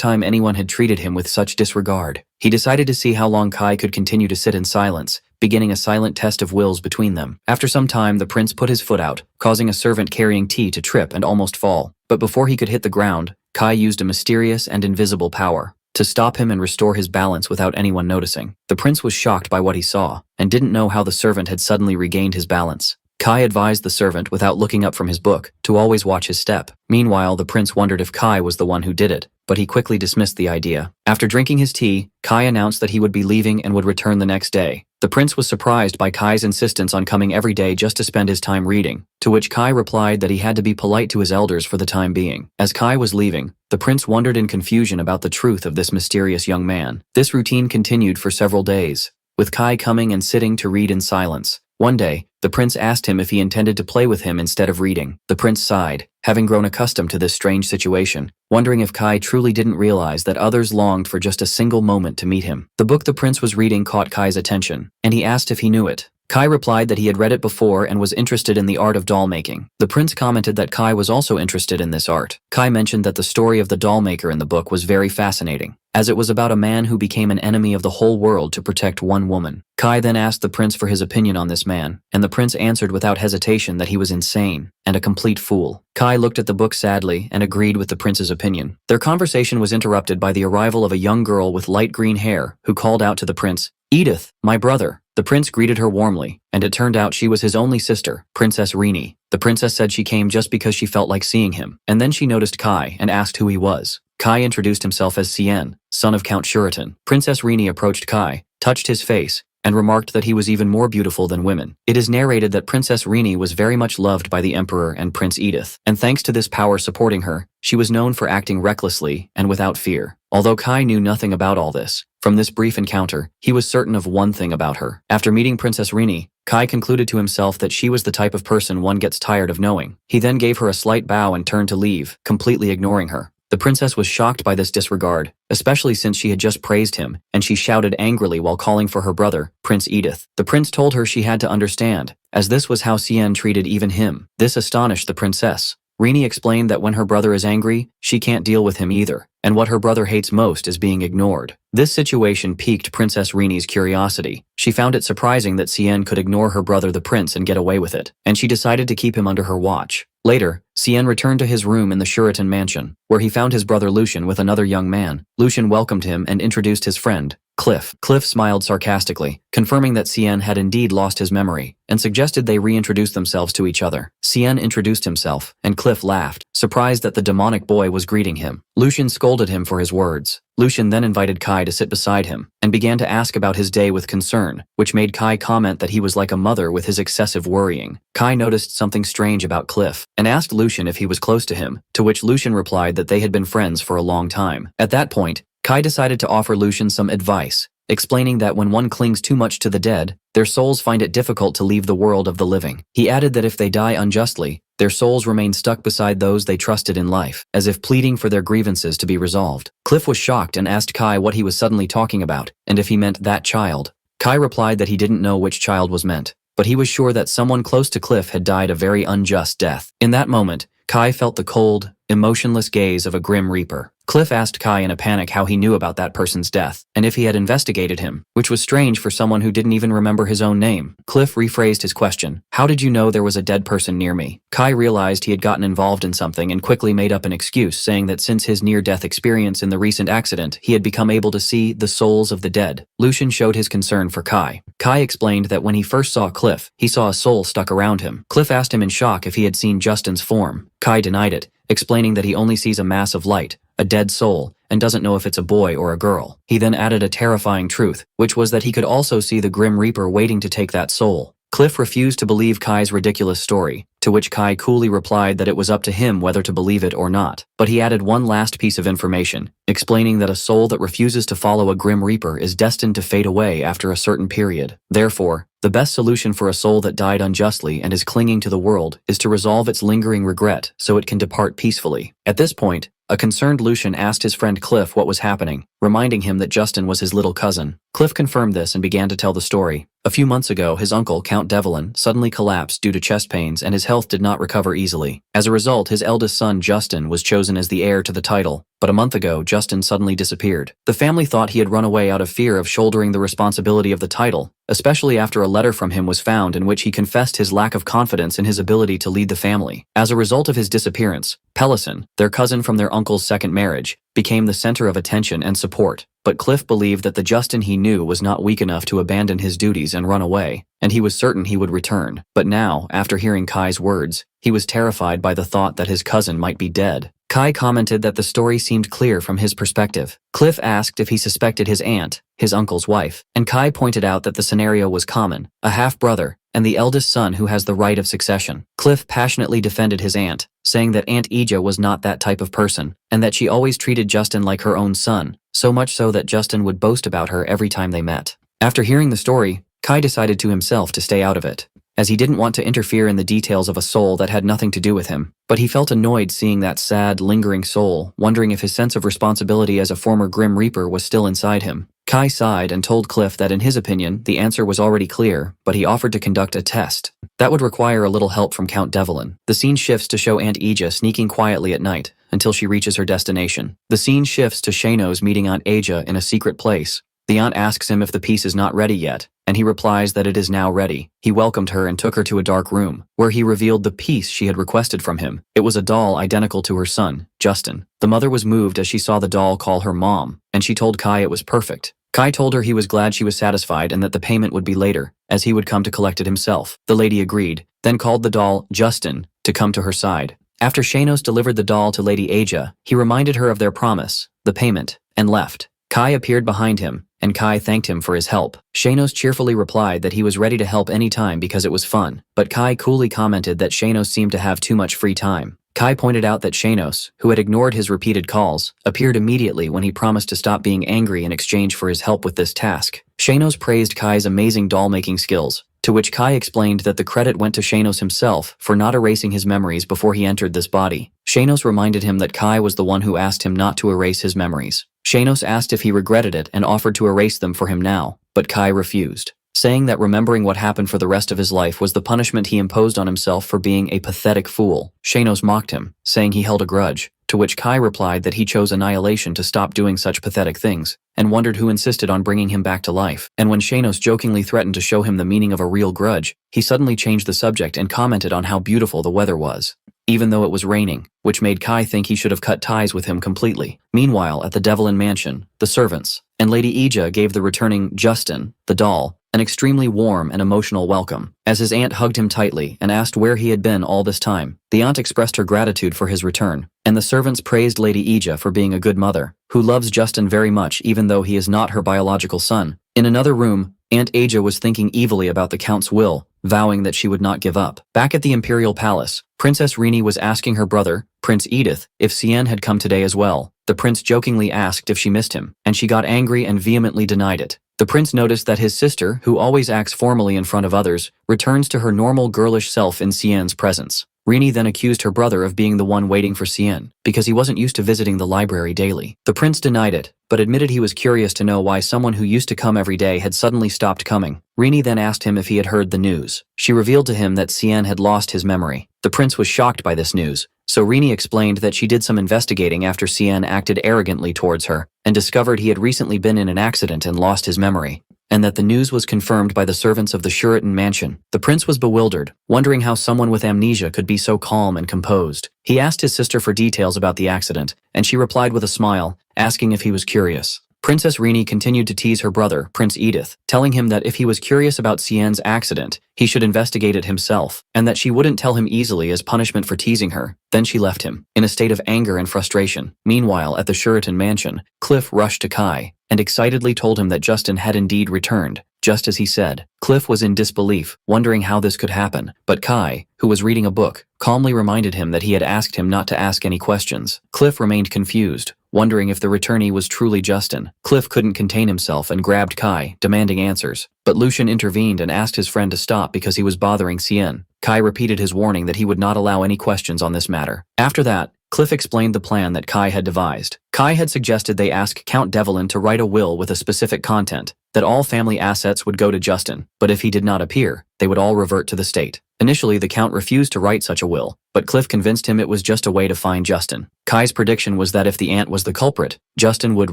time anyone had treated him with such disregard. He decided to see how long Kai could continue to sit in silence, beginning a silent test of wills between them. After some time, the prince put his foot out, causing a servant carrying tea to trip and almost fall. But before he could hit the ground, Kai used a mysterious and invisible power to stop him and restore his balance without anyone noticing. The prince was shocked by what he saw, and didn't know how the servant had suddenly regained his balance. Kai advised the servant, without looking up from his book, to always watch his step. Meanwhile, the prince wondered if Kai was the one who did it, but he quickly dismissed the idea. After drinking his tea, Kai announced that he would be leaving and would return the next day. The prince was surprised by Kai's insistence on coming every day just to spend his time reading, to which Kai replied that he had to be polite to his elders for the time being. As Kai was leaving, the prince wondered in confusion about the truth of this mysterious young man. This routine continued for several days, with Kai coming and sitting to read in silence. One day, the prince asked him if he intended to play with him instead of reading. The prince sighed, having grown accustomed to this strange situation, wondering if Kai truly didn't realize that others longed for just a single moment to meet him. The book the prince was reading caught Kai's attention, and he asked if he knew it. Kai replied that he had read it before and was interested in the art of doll making. The prince commented that Kai was also interested in this art. Kai mentioned that the story of the doll maker in the book was very fascinating, as it was about a man who became an enemy of the whole world to protect one woman. Kai then asked the prince for his opinion on this man, and the prince answered without hesitation that he was insane and a complete fool. Kai looked at the book sadly and agreed with the prince's opinion. Their conversation was interrupted by the arrival of a young girl with light green hair who called out to the prince, "Edith, my brother." The prince greeted her warmly, and it turned out she was his only sister, Princess Rini. The princess said she came just because she felt like seeing him, and then she noticed Kai and asked who he was. Kai introduced himself as Cien, son of Count Shuritan. Princess Rini approached Kai, touched his face, and remarked that he was even more beautiful than women. It is narrated that Princess Rini was very much loved by the Emperor and Prince Edith, and thanks to this power supporting her, she was known for acting recklessly and without fear. Although Kai knew nothing about all this, from this brief encounter, he was certain of one thing about her. After meeting Princess Rini, Kai concluded to himself that she was the type of person one gets tired of knowing. He then gave her a slight bow and turned to leave, completely ignoring her. The princess was shocked by this disregard, especially since she had just praised him, and she shouted angrily while calling for her brother, Prince Edith. The prince told her she had to understand, as this was how Cien treated even him. This astonished the princess. Rini explained that when her brother is angry, she can't deal with him either, and what her brother hates most is being ignored. This situation piqued Princess Rini's curiosity. She found it surprising that Cien could ignore her brother the prince and get away with it, and she decided to keep him under her watch. Later, Cien returned to his room in the Shuritan mansion, where he found his brother Lucian with another young man. Lucian welcomed him and introduced his friend, Cliff. Cliff smiled sarcastically, confirming that Cien had indeed lost his memory, and suggested they reintroduce themselves to each other. Cien introduced himself, and Cliff laughed, surprised that the demonic boy was greeting him. Lucian scolded him for his words. Lucian then invited Kai to sit beside him, and began to ask about his day with concern, which made Kai comment that he was like a mother with his excessive worrying. Kai noticed something strange about Cliff, and asked Lucian if he was close to him, to which Lucian replied that they had been friends for a long time. At that point, Kai decided to offer Lucian some advice, explaining that when one clings too much to the dead, their souls find it difficult to leave the world of the living. He added that if they die unjustly, their souls remain stuck beside those they trusted in life, as if pleading for their grievances to be resolved. Cliff was shocked and asked Kai what he was suddenly talking about, and if he meant that child. Kai replied that he didn't know which child was meant, but he was sure that someone close to Cliff had died a very unjust death. In that moment, Kai felt the cold, emotionless gaze of a grim reaper. Cliff asked Kai in a panic how he knew about that person's death, and if he had investigated him, which was strange for someone who didn't even remember his own name. Cliff rephrased his question, "How did you know there was a dead person near me?" Kai realized he had gotten involved in something and quickly made up an excuse, saying that since his near-death experience in the recent accident, he had become able to see the souls of the dead. Lucian showed his concern for Kai. Kai explained that when he first saw Cliff, he saw a soul stuck around him. Cliff asked him in shock if he had seen Justin's form. Kai denied it, explaining that he only sees a mass of light, a dead soul, and doesn't know if it's a boy or a girl. He then added a terrifying truth, which was that he could also see the Grim Reaper waiting to take that soul. Cliff refused to believe Kai's ridiculous story, to which Kai coolly replied that it was up to him whether to believe it or not. But he added one last piece of information, explaining that a soul that refuses to follow a Grim Reaper is destined to fade away after a certain period. Therefore, the best solution for a soul that died unjustly and is clinging to the world is to resolve its lingering regret so it can depart peacefully. At this point, a concerned Lucian asked his friend Cliff what was happening, reminding him that Justin was his little cousin. Cliff confirmed this and began to tell the story. A few months ago, his uncle, Count Devlin, suddenly collapsed due to chest pains and his health did not recover easily. As a result, his eldest son, Justin, was chosen as the heir to the title. But a month ago, Justin suddenly disappeared. The family thought he had run away out of fear of shouldering the responsibility of the title, especially after a letter from him was found in which he confessed his lack of confidence in his ability to lead the family. As a result of his disappearance, Pellison, their cousin from their uncle's second marriage, became the center of attention and support. But Cliff believed that the Justin he knew was not weak enough to abandon his duties and run away, and he was certain he would return. But now, after hearing Kai's words, he was terrified by the thought that his cousin might be dead. Kai commented that the story seemed clear from his perspective. Cliff asked if he suspected his aunt, his uncle's wife, and Kai pointed out that the scenario was common: a half-brother, and the eldest son who has the right of succession. Cliff passionately defended his aunt, saying that Aunt Ija was not that type of person, and that she always treated Justin like her own son, so much so that Justin would boast about her every time they met. After hearing the story, Kai decided to himself to stay out of it, as he didn't want to interfere in the details of a soul that had nothing to do with him. But he felt annoyed seeing that sad, lingering soul, wondering if his sense of responsibility as a former Grim Reaper was still inside him. Kai sighed and told Cliff that in his opinion, the answer was already clear, but he offered to conduct a test. That would require a little help from Count Devlin. The scene shifts to show Aunt Ija sneaking quietly at night, until she reaches her destination. The scene shifts to Shanos meeting Aunt Ija in a secret place. The aunt asks him if the piece is not ready yet, and he replies that it is now ready. He welcomed her and took her to a dark room, where he revealed the piece she had requested from him. It was a doll identical to her son, Justin. The mother was moved as she saw the doll call her mom, and she told Kai it was perfect. Kai told her he was glad she was satisfied and that the payment would be later, as he would come to collect it himself. The lady agreed, then called the doll, Justin, to come to her side. After Shanos delivered the doll to Lady Aja, he reminded her of their promise, the payment, and left. Kai appeared behind him, and Kai thanked him for his help. Shanos cheerfully replied that he was ready to help any time because it was fun, but Kai coolly commented that Shanos seemed to have too much free time. Kai pointed out that Shanos, who had ignored his repeated calls, appeared immediately when he promised to stop being angry in exchange for his help with this task. Shanos praised Kai's amazing doll-making skills, to which Kai explained that the credit went to Shanos himself for not erasing his memories before he entered this body. Shanos reminded him that Kai was the one who asked him not to erase his memories. Shanos asked if he regretted it and offered to erase them for him now, but Kai refused, saying that remembering what happened for the rest of his life was the punishment he imposed on himself for being a pathetic fool. Shanos mocked him, saying he held a grudge, to which Kai replied that he chose annihilation to stop doing such pathetic things, and wondered who insisted on bringing him back to life. And when Shanos jokingly threatened to show him the meaning of a real grudge, he suddenly changed the subject and commented on how beautiful the weather was, even though it was raining, which made Kai think he should have cut ties with him completely. Meanwhile, at the Devlin mansion, the servants and Lady Ija gave the returning Justin, the doll, an extremely warm and emotional welcome, as his aunt hugged him tightly and asked where he had been all this time. The aunt expressed her gratitude for his return, and the servants praised Lady Ija for being a good mother, who loves Justin very much even though he is not her biological son. In another room, Aunt Aja was thinking evilly about the Count's will, vowing that she would not give up. Back at the Imperial Palace, Princess Rini was asking her brother, Prince Edith, if Cien had come today as well. The prince jokingly asked if she missed him, and she got angry and vehemently denied it. The prince noticed that his sister, who always acts formally in front of others, returns to her normal girlish self in Cien's presence. Rini then accused her brother of being the one waiting for Cien, because he wasn't used to visiting the library daily. The prince denied it, but admitted he was curious to know why someone who used to come every day had suddenly stopped coming. Rini then asked him if he had heard the news. She revealed to him that Cien had lost his memory. The prince was shocked by this news, so Rini explained that she did some investigating after Cien acted arrogantly towards her, and discovered he had recently been in an accident and lost his memory, and that the news was confirmed by the servants of the Shuritan mansion. The prince was bewildered, wondering how someone with amnesia could be so calm and composed. He asked his sister for details about the accident, and she replied with a smile, asking if he was curious. Princess Rini continued to tease her brother, Prince Edith, telling him that if he was curious about Cien's accident, he should investigate it himself, and that she wouldn't tell him easily as punishment for teasing her. Then she left him, in a state of anger and frustration. Meanwhile, at the Shuritan mansion, Cliff rushed to Kai, and excitedly told him that Justin had indeed returned, just as he said. Cliff was in disbelief, wondering how this could happen, but Kai, who was reading a book, calmly reminded him that he had asked him not to ask any questions. Cliff remained confused, wondering if the returnee was truly Justin. Cliff couldn't contain himself and grabbed Kai, demanding answers. But Lucian intervened and asked his friend to stop because he was bothering Cien. Kai repeated his warning that he would not allow any questions on this matter. After that, Cliff explained the plan that Kai had devised. Kai had suggested they ask Count Devlin to write a will with a specific content, that all family assets would go to Justin, but if he did not appear, they would all revert to the state. Initially, the Count refused to write such a will, but Cliff convinced him it was just a way to find Justin. Kai's prediction was that if the ant was the culprit, Justin would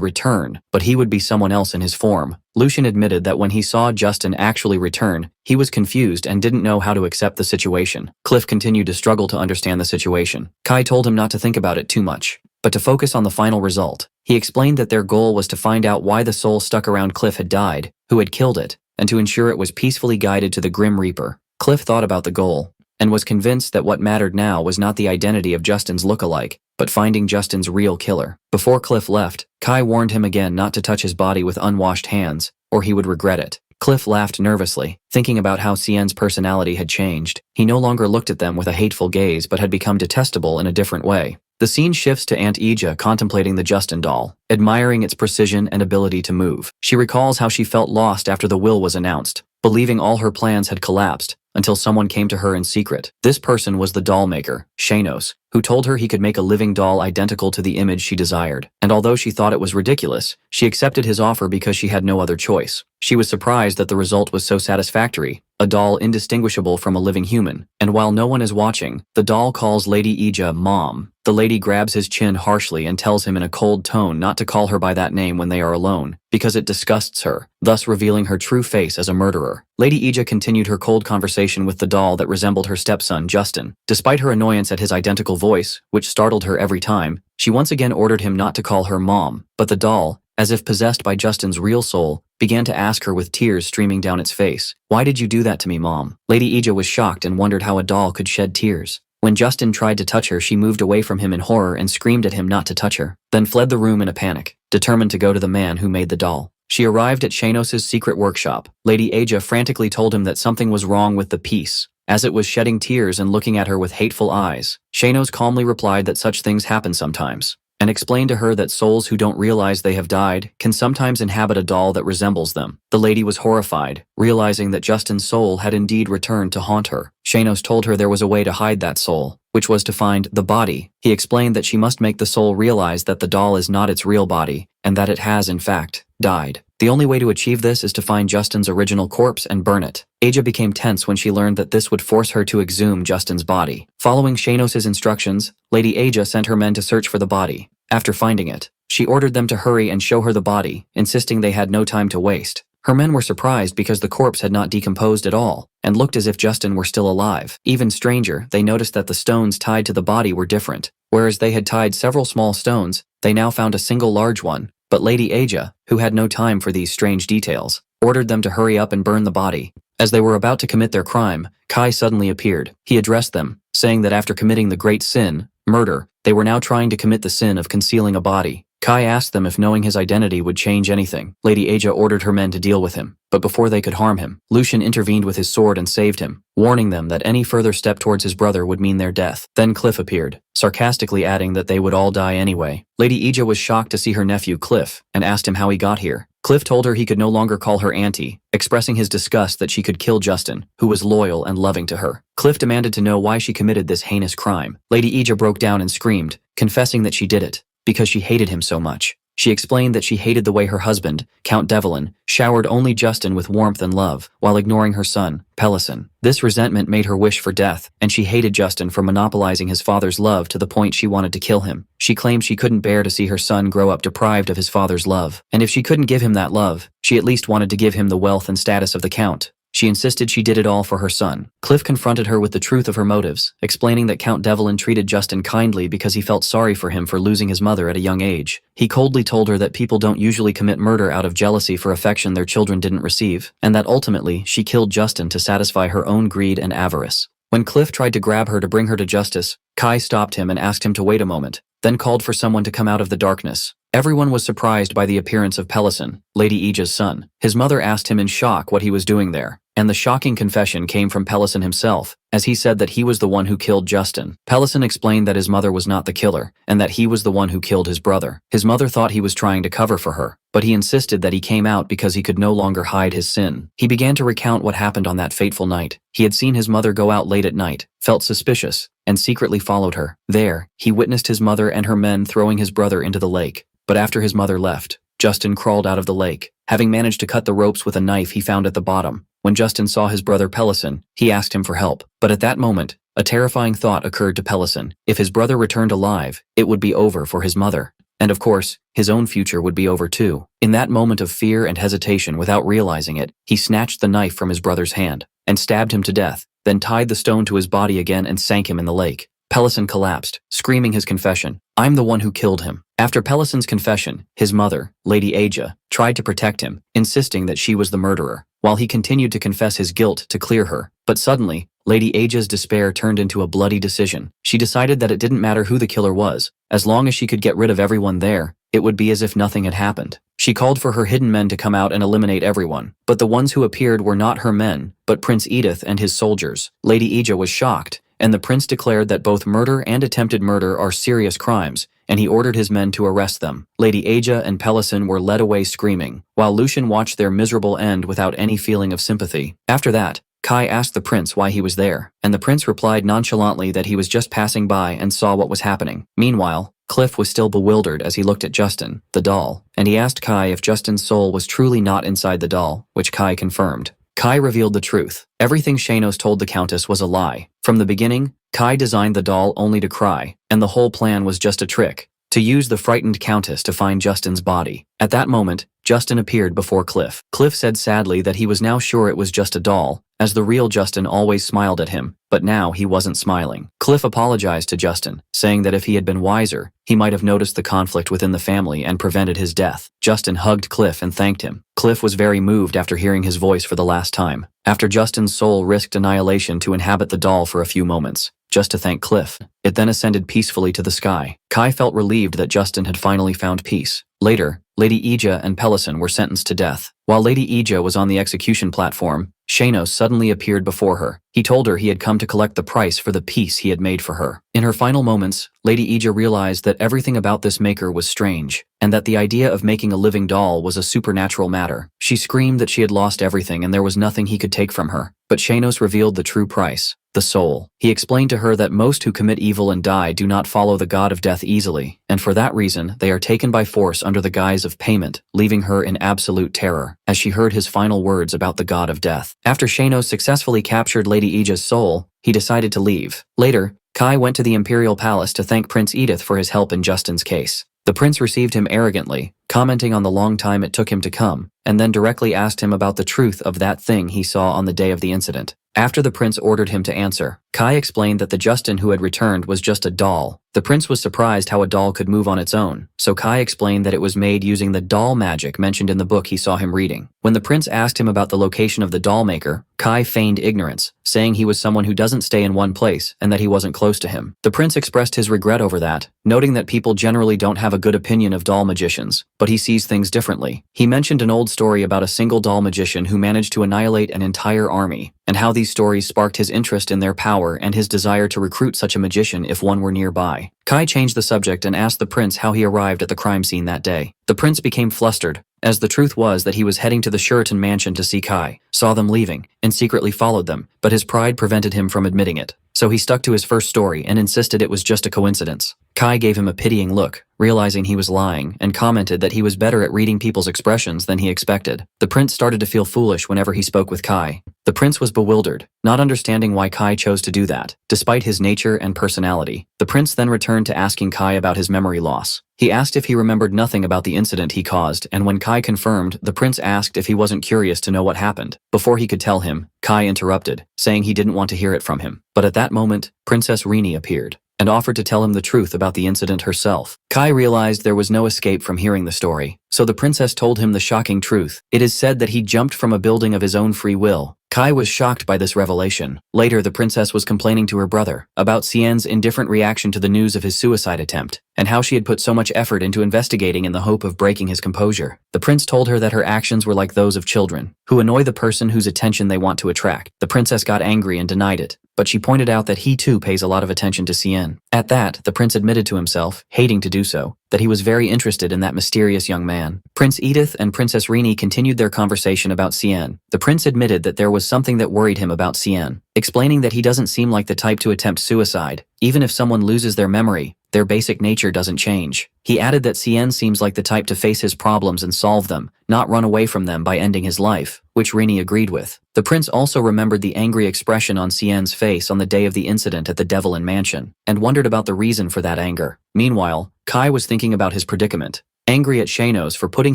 return, but he would be someone else in his form. Lucian admitted that when he saw Justin actually return, he was confused and didn't know how to accept the situation. Cliff continued to struggle to understand the situation. Kai told him not to think about it too much, but to focus on the final result. He explained that their goal was to find out why the soul stuck around Cliff had died, who had killed it, and to ensure it was peacefully guided to the Grim Reaper. Cliff thought about the goal, and was convinced that what mattered now was not the identity of Justin's look-alike, but finding Justin's real killer. Before Cliff left, Kai warned him again not to touch his body with unwashed hands, or he would regret it. Cliff laughed nervously, thinking about how Cien's personality had changed. He no longer looked at them with a hateful gaze but had become detestable in a different way. The scene shifts to Aunt Ija contemplating the Justin doll, admiring its precision and ability to move. She recalls how she felt lost after the will was announced, believing all her plans had collapsed, until someone came to her in secret. This person was the doll maker, Shanos, who told her he could make a living doll identical to the image she desired. And although she thought it was ridiculous, she accepted his offer because she had no other choice. She was surprised that the result was so satisfactory, a doll indistinguishable from a living human. And while no one is watching, the doll calls Lady Ija Mom. The lady grabs his chin harshly and tells him in a cold tone not to call her by that name when they are alone, because it disgusts her, thus revealing her true face as a murderer. Lady Ija continued her cold conversation with the doll that resembled her stepson, Justin. Despite her annoyance at his identical voice, which startled her every time, she once again ordered him not to call her Mom. But the doll, as if possessed by Justin's real soul, began to ask her with tears streaming down its face. "Why did you do that to me, Mom?" Lady Ija was shocked and wondered how a doll could shed tears. When Justin tried to touch her, she moved away from him in horror and screamed at him not to touch her, then fled the room in a panic, determined to go to the man who made the doll. She arrived at Shanos' secret workshop. Lady Ija frantically told him that something was wrong with the piece, as it was shedding tears and looking at her with hateful eyes. Shanos calmly replied that such things happen sometimes, and explained to her that souls who don't realize they have died can sometimes inhabit a doll that resembles them. The lady was horrified, realizing that Justin's soul had indeed returned to haunt her. Shanos told her there was a way to hide that soul, which was to find the body. He explained that she must make the soul realize that the doll is not its real body, and that it has, in fact, died. The only way to achieve this is to find Justin's original corpse and burn it. Ija became tense when she learned that this would force her to exhume Justin's body. Following Shanos' instructions, Lady Ija sent her men to search for the body. After finding it, she ordered them to hurry and show her the body, insisting they had no time to waste. Her men were surprised because the corpse had not decomposed at all, and looked as if Justin were still alive. Even stranger, they noticed that the stones tied to the body were different. Whereas they had tied several small stones, they now found a single large one. But Lady Ija, who had no time for these strange details, ordered them to hurry up and burn the body. As they were about to commit their crime, Kai suddenly appeared. He addressed them, saying that after committing the great sin, murder, they were now trying to commit the sin of concealing a body. Kai asked them if knowing his identity would change anything. Lady Ija ordered her men to deal with him, but before they could harm him, Lucian intervened with his sword and saved him, warning them that any further step towards his brother would mean their death. Then Cliff appeared, sarcastically adding that they would all die anyway. Lady Ija was shocked to see her nephew Cliff, and asked him how he got here. Cliff told her he could no longer call her auntie, expressing his disgust that she could kill Justin, who was loyal and loving to her. Cliff demanded to know why she committed this heinous crime. Lady Ija broke down and screamed, confessing that she did it because she hated him so much. She explained that she hated the way her husband, Count Devlin, showered only Justin with warmth and love, while ignoring her son, Pelison. This resentment made her wish for death, and she hated Justin for monopolizing his father's love to the point she wanted to kill him. She claimed she couldn't bear to see her son grow up deprived of his father's love, and if she couldn't give him that love, she at least wanted to give him the wealth and status of the Count. She insisted she did it all for her son. Cliff confronted her with the truth of her motives, explaining that Count Devlin treated Justin kindly because he felt sorry for him for losing his mother at a young age. He coldly told her that people don't usually commit murder out of jealousy for affection their children didn't receive, and that ultimately she killed Justin to satisfy her own greed and avarice. When Cliff tried to grab her to bring her to justice, Kai stopped him and asked him to wait a moment, then called for someone to come out of the darkness. Everyone was surprised by the appearance of Pelison, Lady Ija's son. His mother asked him in shock what he was doing there, and the shocking confession came from Pelison himself, as he said that he was the one who killed Justin. Pelison explained that his mother was not the killer, and that he was the one who killed his brother. His mother thought he was trying to cover for her, but he insisted that he came out because he could no longer hide his sin. He began to recount what happened on that fateful night. He had seen his mother go out late at night, felt suspicious, and secretly followed her. There, he witnessed his mother and her men throwing his brother into the lake. But after his mother left, Justin crawled out of the lake, having managed to cut the ropes with a knife he found at the bottom. When Justin saw his brother Pelison, he asked him for help. But at that moment, a terrifying thought occurred to Pelison. If his brother returned alive, it would be over for his mother. And of course, his own future would be over too. In that moment of fear and hesitation without realizing it, he snatched the knife from his brother's hand and stabbed him to death, then tied the stone to his body again and sank him in the lake. Pelison collapsed, screaming his confession, "I'm the one who killed him." After Pelison's confession, his mother, Lady Ija, tried to protect him, insisting that she was the murderer, while he continued to confess his guilt to clear her. But suddenly, Lady Aja's despair turned into a bloody decision. She decided that it didn't matter who the killer was, as long as she could get rid of everyone there, it would be as if nothing had happened. She called for her hidden men to come out and eliminate everyone, but the ones who appeared were not her men, but Prince Edith and his soldiers. Lady Ija was shocked, and the prince declared that both murder and attempted murder are serious crimes, and he ordered his men to arrest them. Lady Ija and Pelison were led away screaming, while Lucian watched their miserable end without any feeling of sympathy. After that, Kai asked the prince why he was there, and the prince replied nonchalantly that he was just passing by and saw what was happening. Meanwhile, Cliff was still bewildered as he looked at Justin, the doll, and he asked Kai if Justin's soul was truly not inside the doll, which Kai confirmed. Kai revealed the truth. Everything Shanos told the Countess was a lie. From the beginning, Kai designed the doll only to cry, and the whole plan was just a trick, to use the frightened Countess to find Justin's body. At that moment, Justin appeared before Cliff. Cliff said sadly that he was now sure it was just a doll, as the real Justin always smiled at him, but now he wasn't smiling. Cliff apologized to Justin, saying that if he had been wiser, he might have noticed the conflict within the family and prevented his death. Justin hugged Cliff and thanked him. Cliff was very moved after hearing his voice for the last time. After Justin's soul risked annihilation to inhabit the doll for a few moments, just to thank Cliff, it then ascended peacefully to the sky. Kai felt relieved that Justin had finally found peace. Later, Lady Ija and Pelison were sentenced to death. While Lady Ija was on the execution platform, Shanos suddenly appeared before her. He told her he had come to collect the price for the peace he had made for her. In her final moments, Lady Ija realized that everything about this maker was strange, and that the idea of making a living doll was a supernatural matter. She screamed that she had lost everything and there was nothing he could take from her. But Shanos revealed the true price, the soul. He explained to her that most who commit evil and die do not follow the god of death easily, and for that reason they are taken by force under the guise of payment, leaving her in absolute terror, as she heard his final words about the god of death. After Shanos successfully captured Lady Ija's soul, he decided to leave. Later, Kai went to the Imperial Palace to thank Prince Edith for his help in Justin's case. The prince received him arrogantly, commenting on the long time it took him to come, and then directly asked him about the truth of that thing he saw on the day of the incident. After the prince ordered him to answer, Kai explained that the Justin who had returned was just a doll. The prince was surprised how a doll could move on its own, so Kai explained that it was made using the doll magic mentioned in the book he saw him reading. When the prince asked him about the location of the doll maker, Kai feigned ignorance, saying he was someone who doesn't stay in one place and that he wasn't close to him. The prince expressed his regret over that, noting that people generally don't have a good opinion of doll magicians, but he sees things differently. He mentioned an old story about a single doll magician who managed to annihilate an entire army, and how these stories sparked his interest in their power and his desire to recruit such a magician if one were nearby. Kai changed the subject and asked the prince how he arrived at the crime scene that day. The prince became flustered, as the truth was that he was heading to the Sheraton mansion to see Kai, saw them leaving, and secretly followed them, but his pride prevented him from admitting it. So he stuck to his first story and insisted it was just a coincidence. Kai gave him a pitying look, realizing he was lying, and commented that he was better at reading people's expressions than he expected. The prince started to feel foolish whenever he spoke with Kai. The prince was bewildered, not understanding why Kai chose to do that, despite his nature and personality. The prince then returned to asking Kai about his memory loss. He asked if he remembered nothing about the incident he caused, and when Kai confirmed, the prince asked if he wasn't curious to know what happened. Before he could tell him, Kai interrupted, saying he didn't want to hear it from him. But at that moment, Princess Rini appeared, and offered to tell him the truth about the incident herself. Kai realized there was no escape from hearing the story, So the princess told him the shocking truth. It is said that he jumped from a building of his own free will. Kai was shocked by this revelation. Later, the princess was complaining to her brother about Xian's indifferent reaction to the news of his suicide attempt, and how she had put so much effort into investigating in the hope of breaking his composure. The prince told her that her actions were like those of children, who annoy the person whose attention they want to attract. The princess got angry and denied it, but she pointed out that he too pays a lot of attention to Xian. At that, the prince admitted to himself, hating to do so, that he was very interested in that mysterious young man. Prince Edith and Princess Rini continued their conversation about Xian. The prince admitted that there was something that worried him about Xian, explaining that he doesn't seem like the type to attempt suicide. Even if someone loses their memory, their basic nature doesn't change. He added that Xian seems like the type to face his problems and solve them, not run away from them by ending his life, which Rini agreed with. The prince also remembered the angry expression on Xian's face on the day of the incident at the Devil Mansion, and wondered about the reason for that anger. Meanwhile, Kai was thinking about his predicament, angry at Shanos for putting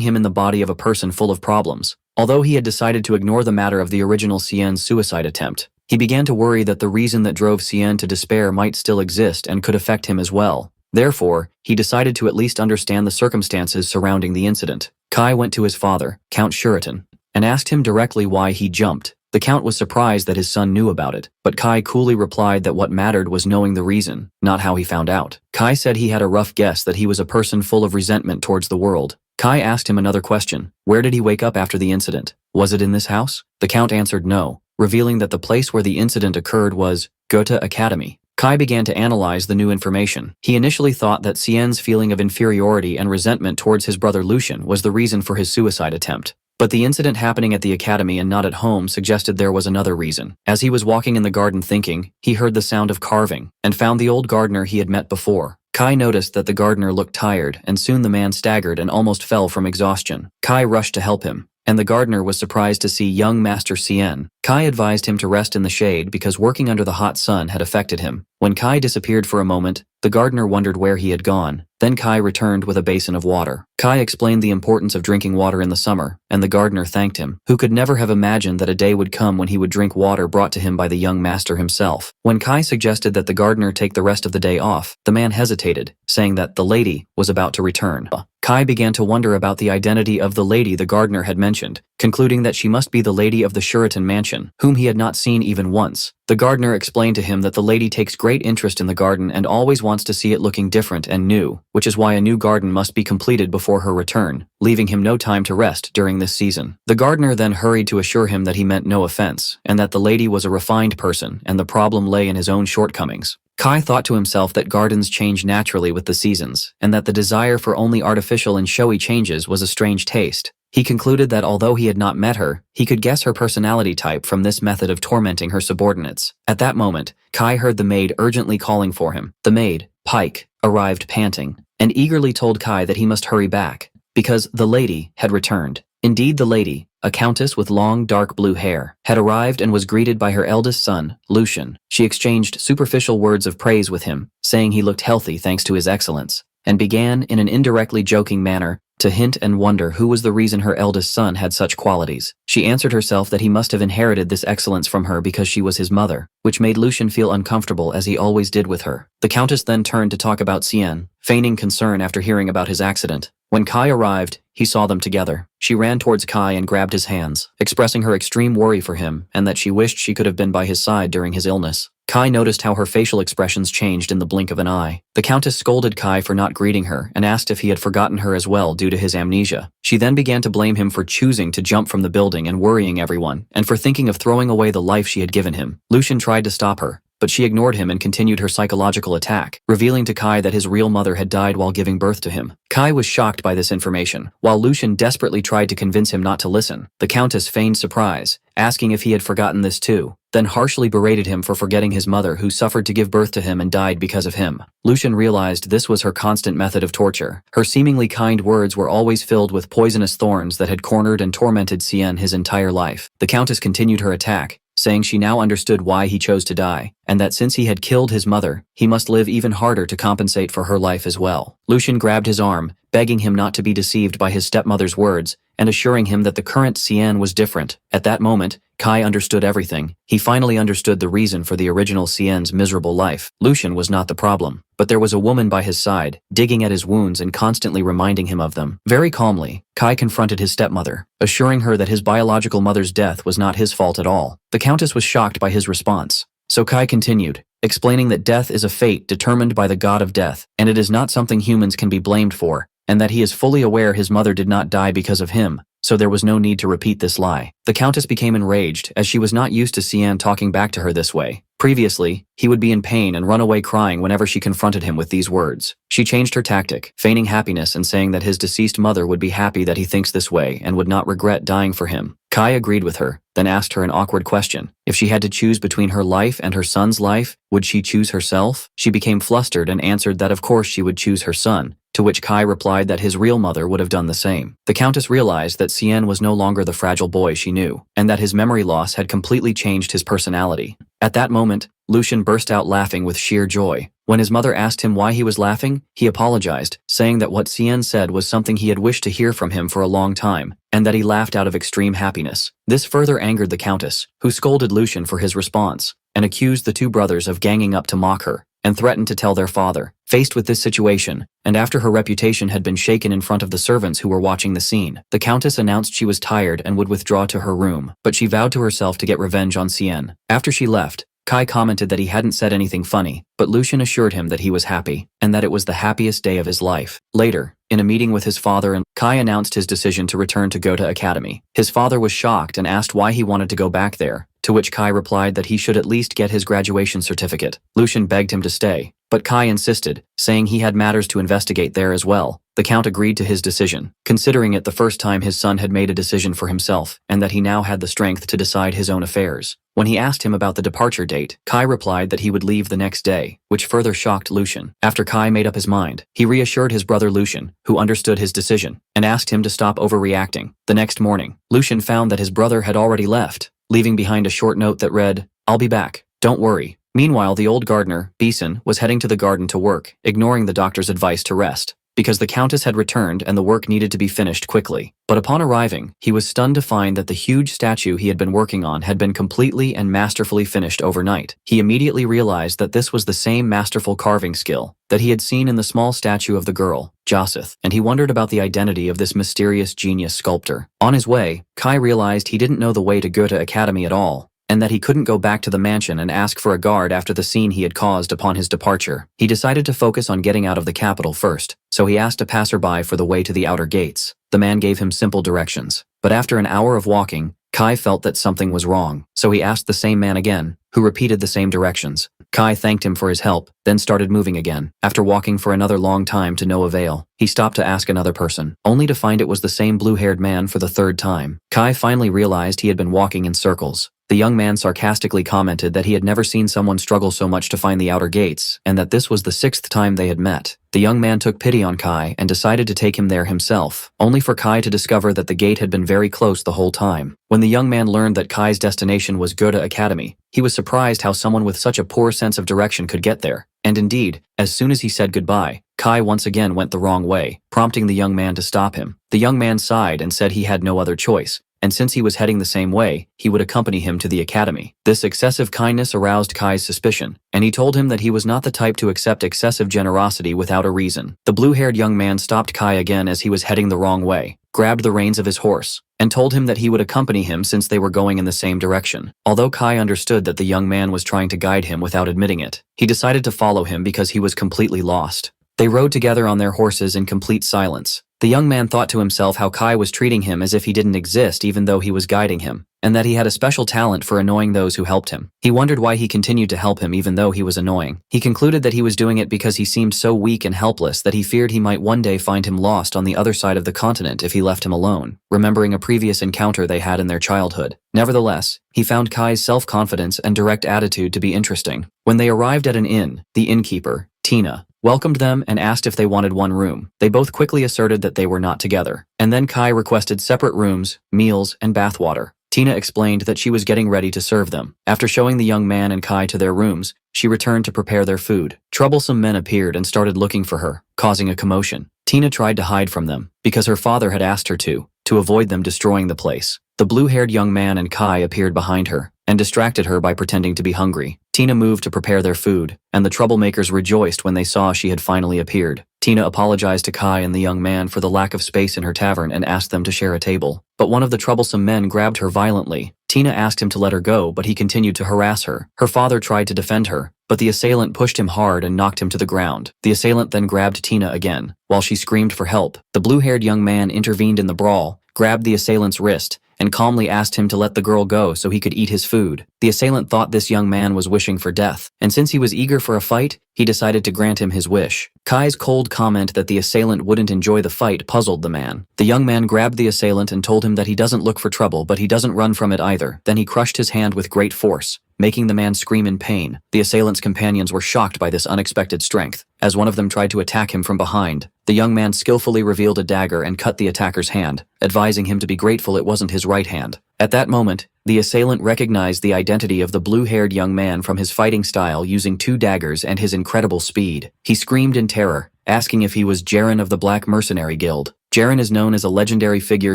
him in the body of a person full of problems. Although he had decided to ignore the matter of the original Xian's suicide attempt, he began to worry that the reason that drove Xian to despair might still exist and could affect him as well. Therefore, he decided to at least understand the circumstances surrounding the incident. Kai went to his father, Count Shuritan, and asked him directly why he jumped. The Count was surprised that his son knew about it, but Kai coolly replied that what mattered was knowing the reason, not how he found out. Kai said he had a rough guess that he was a person full of resentment towards the world. Kai asked him another question. Where did he wake up after the incident? Was it in this house? The Count answered no, revealing that the place where the incident occurred was Goethe Academy. Kai began to analyze the new information. He initially thought that Xian's feeling of inferiority and resentment towards his brother Lucian was the reason for his suicide attempt. But the incident happening at the academy and not at home suggested there was another reason. As he was walking in the garden thinking, he heard the sound of carving, and found the old gardener he had met before. Kai noticed that the gardener looked tired, and soon the man staggered and almost fell from exhaustion. Kai rushed to help him, and the gardener was surprised to see young Master Xian. Kai advised him to rest in the shade because working under the hot sun had affected him. When Kai disappeared for a moment, the gardener wondered where he had gone. Then Kai returned with a basin of water. Kai explained the importance of drinking water in the summer, and the gardener thanked him, who could never have imagined that a day would come when he would drink water brought to him by the young master himself. When Kai suggested that the gardener take the rest of the day off, the man hesitated, saying that the lady was about to return. Kai began to wonder about the identity of the lady the gardener had mentioned, concluding that she must be the lady of the Shuritan mansion, whom he had not seen even once. The gardener explained to him that the lady takes great interest in the garden and always wants to see it looking different and new, which is why a new garden must be completed before her return, leaving him no time to rest during this season. The gardener then hurried to assure him that he meant no offense, and that the lady was a refined person and the problem lay in his own shortcomings. Kai thought to himself that gardens change naturally with the seasons, and that the desire for only artificial and showy changes was a strange taste. He concluded that although he had not met her, he could guess her personality type from this method of tormenting her subordinates. At that moment, Kai heard the maid urgently calling for him. The maid, Pike, arrived panting, and eagerly told Kai that he must hurry back, because the lady had returned. Indeed, the lady, a countess with long dark blue hair, had arrived and was greeted by her eldest son, Lucian. She exchanged superficial words of praise with him, saying he looked healthy thanks to his excellence, and began, in an indirectly joking manner, to hint and wonder who was the reason her eldest son had such qualities. She answered herself that he must have inherited this excellence from her because she was his mother, which made Lucian feel uncomfortable as he always did with her. The countess then turned to talk about Xian, feigning concern after hearing about his accident. When Kai arrived, he saw them together. She ran towards Kai and grabbed his hands, expressing her extreme worry for him and that she wished she could have been by his side during his illness. Kai noticed how her facial expressions changed in the blink of an eye. The countess scolded Kai for not greeting her and asked if he had forgotten her as well due to his amnesia. She then began to blame him for choosing to jump from the building and worrying everyone, and for thinking of throwing away the life she had given him. Lucian tried to stop her, but she ignored him and continued her psychological attack, revealing to Kai that his real mother had died while giving birth to him. Kai was shocked by this information, while Lucian desperately tried to convince him not to listen. The countess feigned surprise, asking if he had forgotten this too, then harshly berated him for forgetting his mother who suffered to give birth to him and died because of him. Lucian realized this was her constant method of torture. Her seemingly kind words were always filled with poisonous thorns that had cornered and tormented Xian his entire life. The countess continued her attack, saying she now understood why he chose to die, and that since he had killed his mother, he must live even harder to compensate for her life as well. Lucian grabbed his arm, begging him not to be deceived by his stepmother's words, and assuring him that the current Cien was different. At that moment, Kai understood everything. He finally understood the reason for the original Cien's miserable life. Lucian was not the problem, but there was a woman by his side, digging at his wounds and constantly reminding him of them. Very calmly, Kai confronted his stepmother, assuring her that his biological mother's death was not his fault at all. The Countess was shocked by his response. So Kai continued, explaining that death is a fate determined by the god of death, and it is not something humans can be blamed for, and that he is fully aware his mother did not die because of him, so there was no need to repeat this lie. The Countess became enraged, as she was not used to Cien talking back to her this way. Previously, he would be in pain and run away crying whenever she confronted him with these words. She changed her tactic, feigning happiness and saying that his deceased mother would be happy that he thinks this way and would not regret dying for him. Kai agreed with her, then asked her an awkward question. If she had to choose between her life and her son's life, would she choose herself? She became flustered and answered that of course she would choose her son, to which Kai replied that his real mother would have done the same. The Countess realized that Cien was no longer the fragile boy she knew, and that his memory loss had completely changed his personality. At that moment, Lucian burst out laughing with sheer joy. When his mother asked him why he was laughing, he apologized, saying that what Cien said was something he had wished to hear from him for a long time, and that he laughed out of extreme happiness. This further angered the Countess, who scolded Lucian for his response, and accused the two brothers of ganging up to mock her, and threatened to tell their father. Faced with this situation, and after her reputation had been shaken in front of the servants who were watching the scene, the Countess announced she was tired and would withdraw to her room, but she vowed to herself to get revenge on Cien. After she left, Kai commented that he hadn't said anything funny, but Lucian assured him that he was happy, and that it was the happiest day of his life. Later, in a meeting with his father, and Kai announced his decision to return to Gotha Academy. His father was shocked and asked why he wanted to go back there, to which Kai replied that he should at least get his graduation certificate. Lucian begged him to stay, but Kai insisted, saying he had matters to investigate there as well. The Count agreed to his decision, considering it the first time his son had made a decision for himself, and that he now had the strength to decide his own affairs. When he asked him about the departure date, Kai replied that he would leave the next day, which further shocked Lucian. After Kai made up his mind, he reassured his brother Lucian, who understood his decision, and asked him to stop overreacting. The next morning, Lucian found that his brother had already left, leaving behind a short note that read, "I'll be back, don't worry." Meanwhile, the old gardener, Beeson, was heading to the garden to work, ignoring the doctor's advice to rest, because the Countess had returned and the work needed to be finished quickly. But upon arriving, he was stunned to find that the huge statue he had been working on had been completely and masterfully finished overnight. He immediately realized that this was the same masterful carving skill that he had seen in the small statue of the girl, Joseph, and he wondered about the identity of this mysterious genius sculptor. On his way, Kai realized he didn't know the way to Gotha Academy at all, and that he couldn't go back to the mansion and ask for a guard after the scene he had caused upon his departure. He decided to focus on getting out of the capital first, so he asked a passerby for the way to the outer gates. The man gave him simple directions, but after an hour of walking, Kai felt that something was wrong, so he asked the same man again, who repeated the same directions. Kai thanked him for his help, then started moving again. After walking for another long time to no avail, he stopped to ask another person, only to find it was the same blue-haired man for the third time. Kai finally realized he had been walking in circles. The young man sarcastically commented that he had never seen someone struggle so much to find the outer gates, and that this was the 6th time they had met. The young man took pity on Kai and decided to take him there himself, only for Kai to discover that the gate had been very close the whole time. When the young man learned that Kai's destination was Gotha Academy, he was surprised how someone with such a poor sense of direction could get there. And indeed, as soon as he said goodbye, Kai once again went the wrong way, prompting the young man to stop him. The young man sighed and said he had no other choice, and since he was heading the same way, he would accompany him to the academy. This excessive kindness aroused Kai's suspicion, and he told him that he was not the type to accept excessive generosity without a reason. The blue-haired young man stopped Kai again as he was heading the wrong way, grabbed the reins of his horse, and told him that he would accompany him since they were going in the same direction. Although Kai understood that the young man was trying to guide him without admitting it, he decided to follow him because he was completely lost. They rode together on their horses in complete silence. The young man thought to himself how Kai was treating him as if he didn't exist even though he was guiding him, and that he had a special talent for annoying those who helped him. He wondered why he continued to help him even though he was annoying. He concluded that he was doing it because he seemed so weak and helpless that he feared he might one day find him lost on the other side of the continent if he left him alone, remembering a previous encounter they had in their childhood. Nevertheless, he found Kai's self-confidence and direct attitude to be interesting. When they arrived at an inn, the innkeeper, Tina, welcomed them and asked if they wanted one room. They both quickly asserted that they were not together, and then Kai requested separate rooms, meals, and bathwater. Tina explained that she was getting ready to serve them. After showing the young man and Kai to their rooms, she returned to prepare their food. Troublesome men appeared and started looking for her, causing a commotion. Tina tried to hide from them, because her father had asked her to, to avoid them destroying the place. The blue-haired young man and Kai appeared behind her and distracted her by pretending to be hungry. Tina moved to prepare their food, and the troublemakers rejoiced when they saw she had finally appeared. Tina apologized to Kai and the young man for the lack of space in her tavern and asked them to share a table. But one of the troublesome men grabbed her violently. Tina asked him to let her go, but he continued to harass her. Her father tried to defend her, but the assailant pushed him hard and knocked him to the ground. The assailant then grabbed Tina again. While she screamed for help, the blue-haired young man intervened in the brawl, grabbed the assailant's wrist, and calmly asked him to let the girl go so he could eat his food. The assailant thought this young man was wishing for death, and since he was eager for a fight, he decided to grant him his wish. Kai's cold comment that the assailant wouldn't enjoy the fight puzzled the man. The young man grabbed the assailant and told him that he doesn't look for trouble, but he doesn't run from it either. Then he crushed his hand with great force, making the man scream in pain. The assailant's companions were shocked by this unexpected strength. As one of them tried to attack him from behind, the young man skillfully revealed a dagger and cut the attacker's hand, advising him to be grateful it wasn't his right hand. At that moment, the assailant recognized the identity of the blue-haired young man from his fighting style using 2 daggers and his incredible speed. He screamed in terror, asking if he was Jaren of the Black Mercenary Guild. Jaren is known as a legendary figure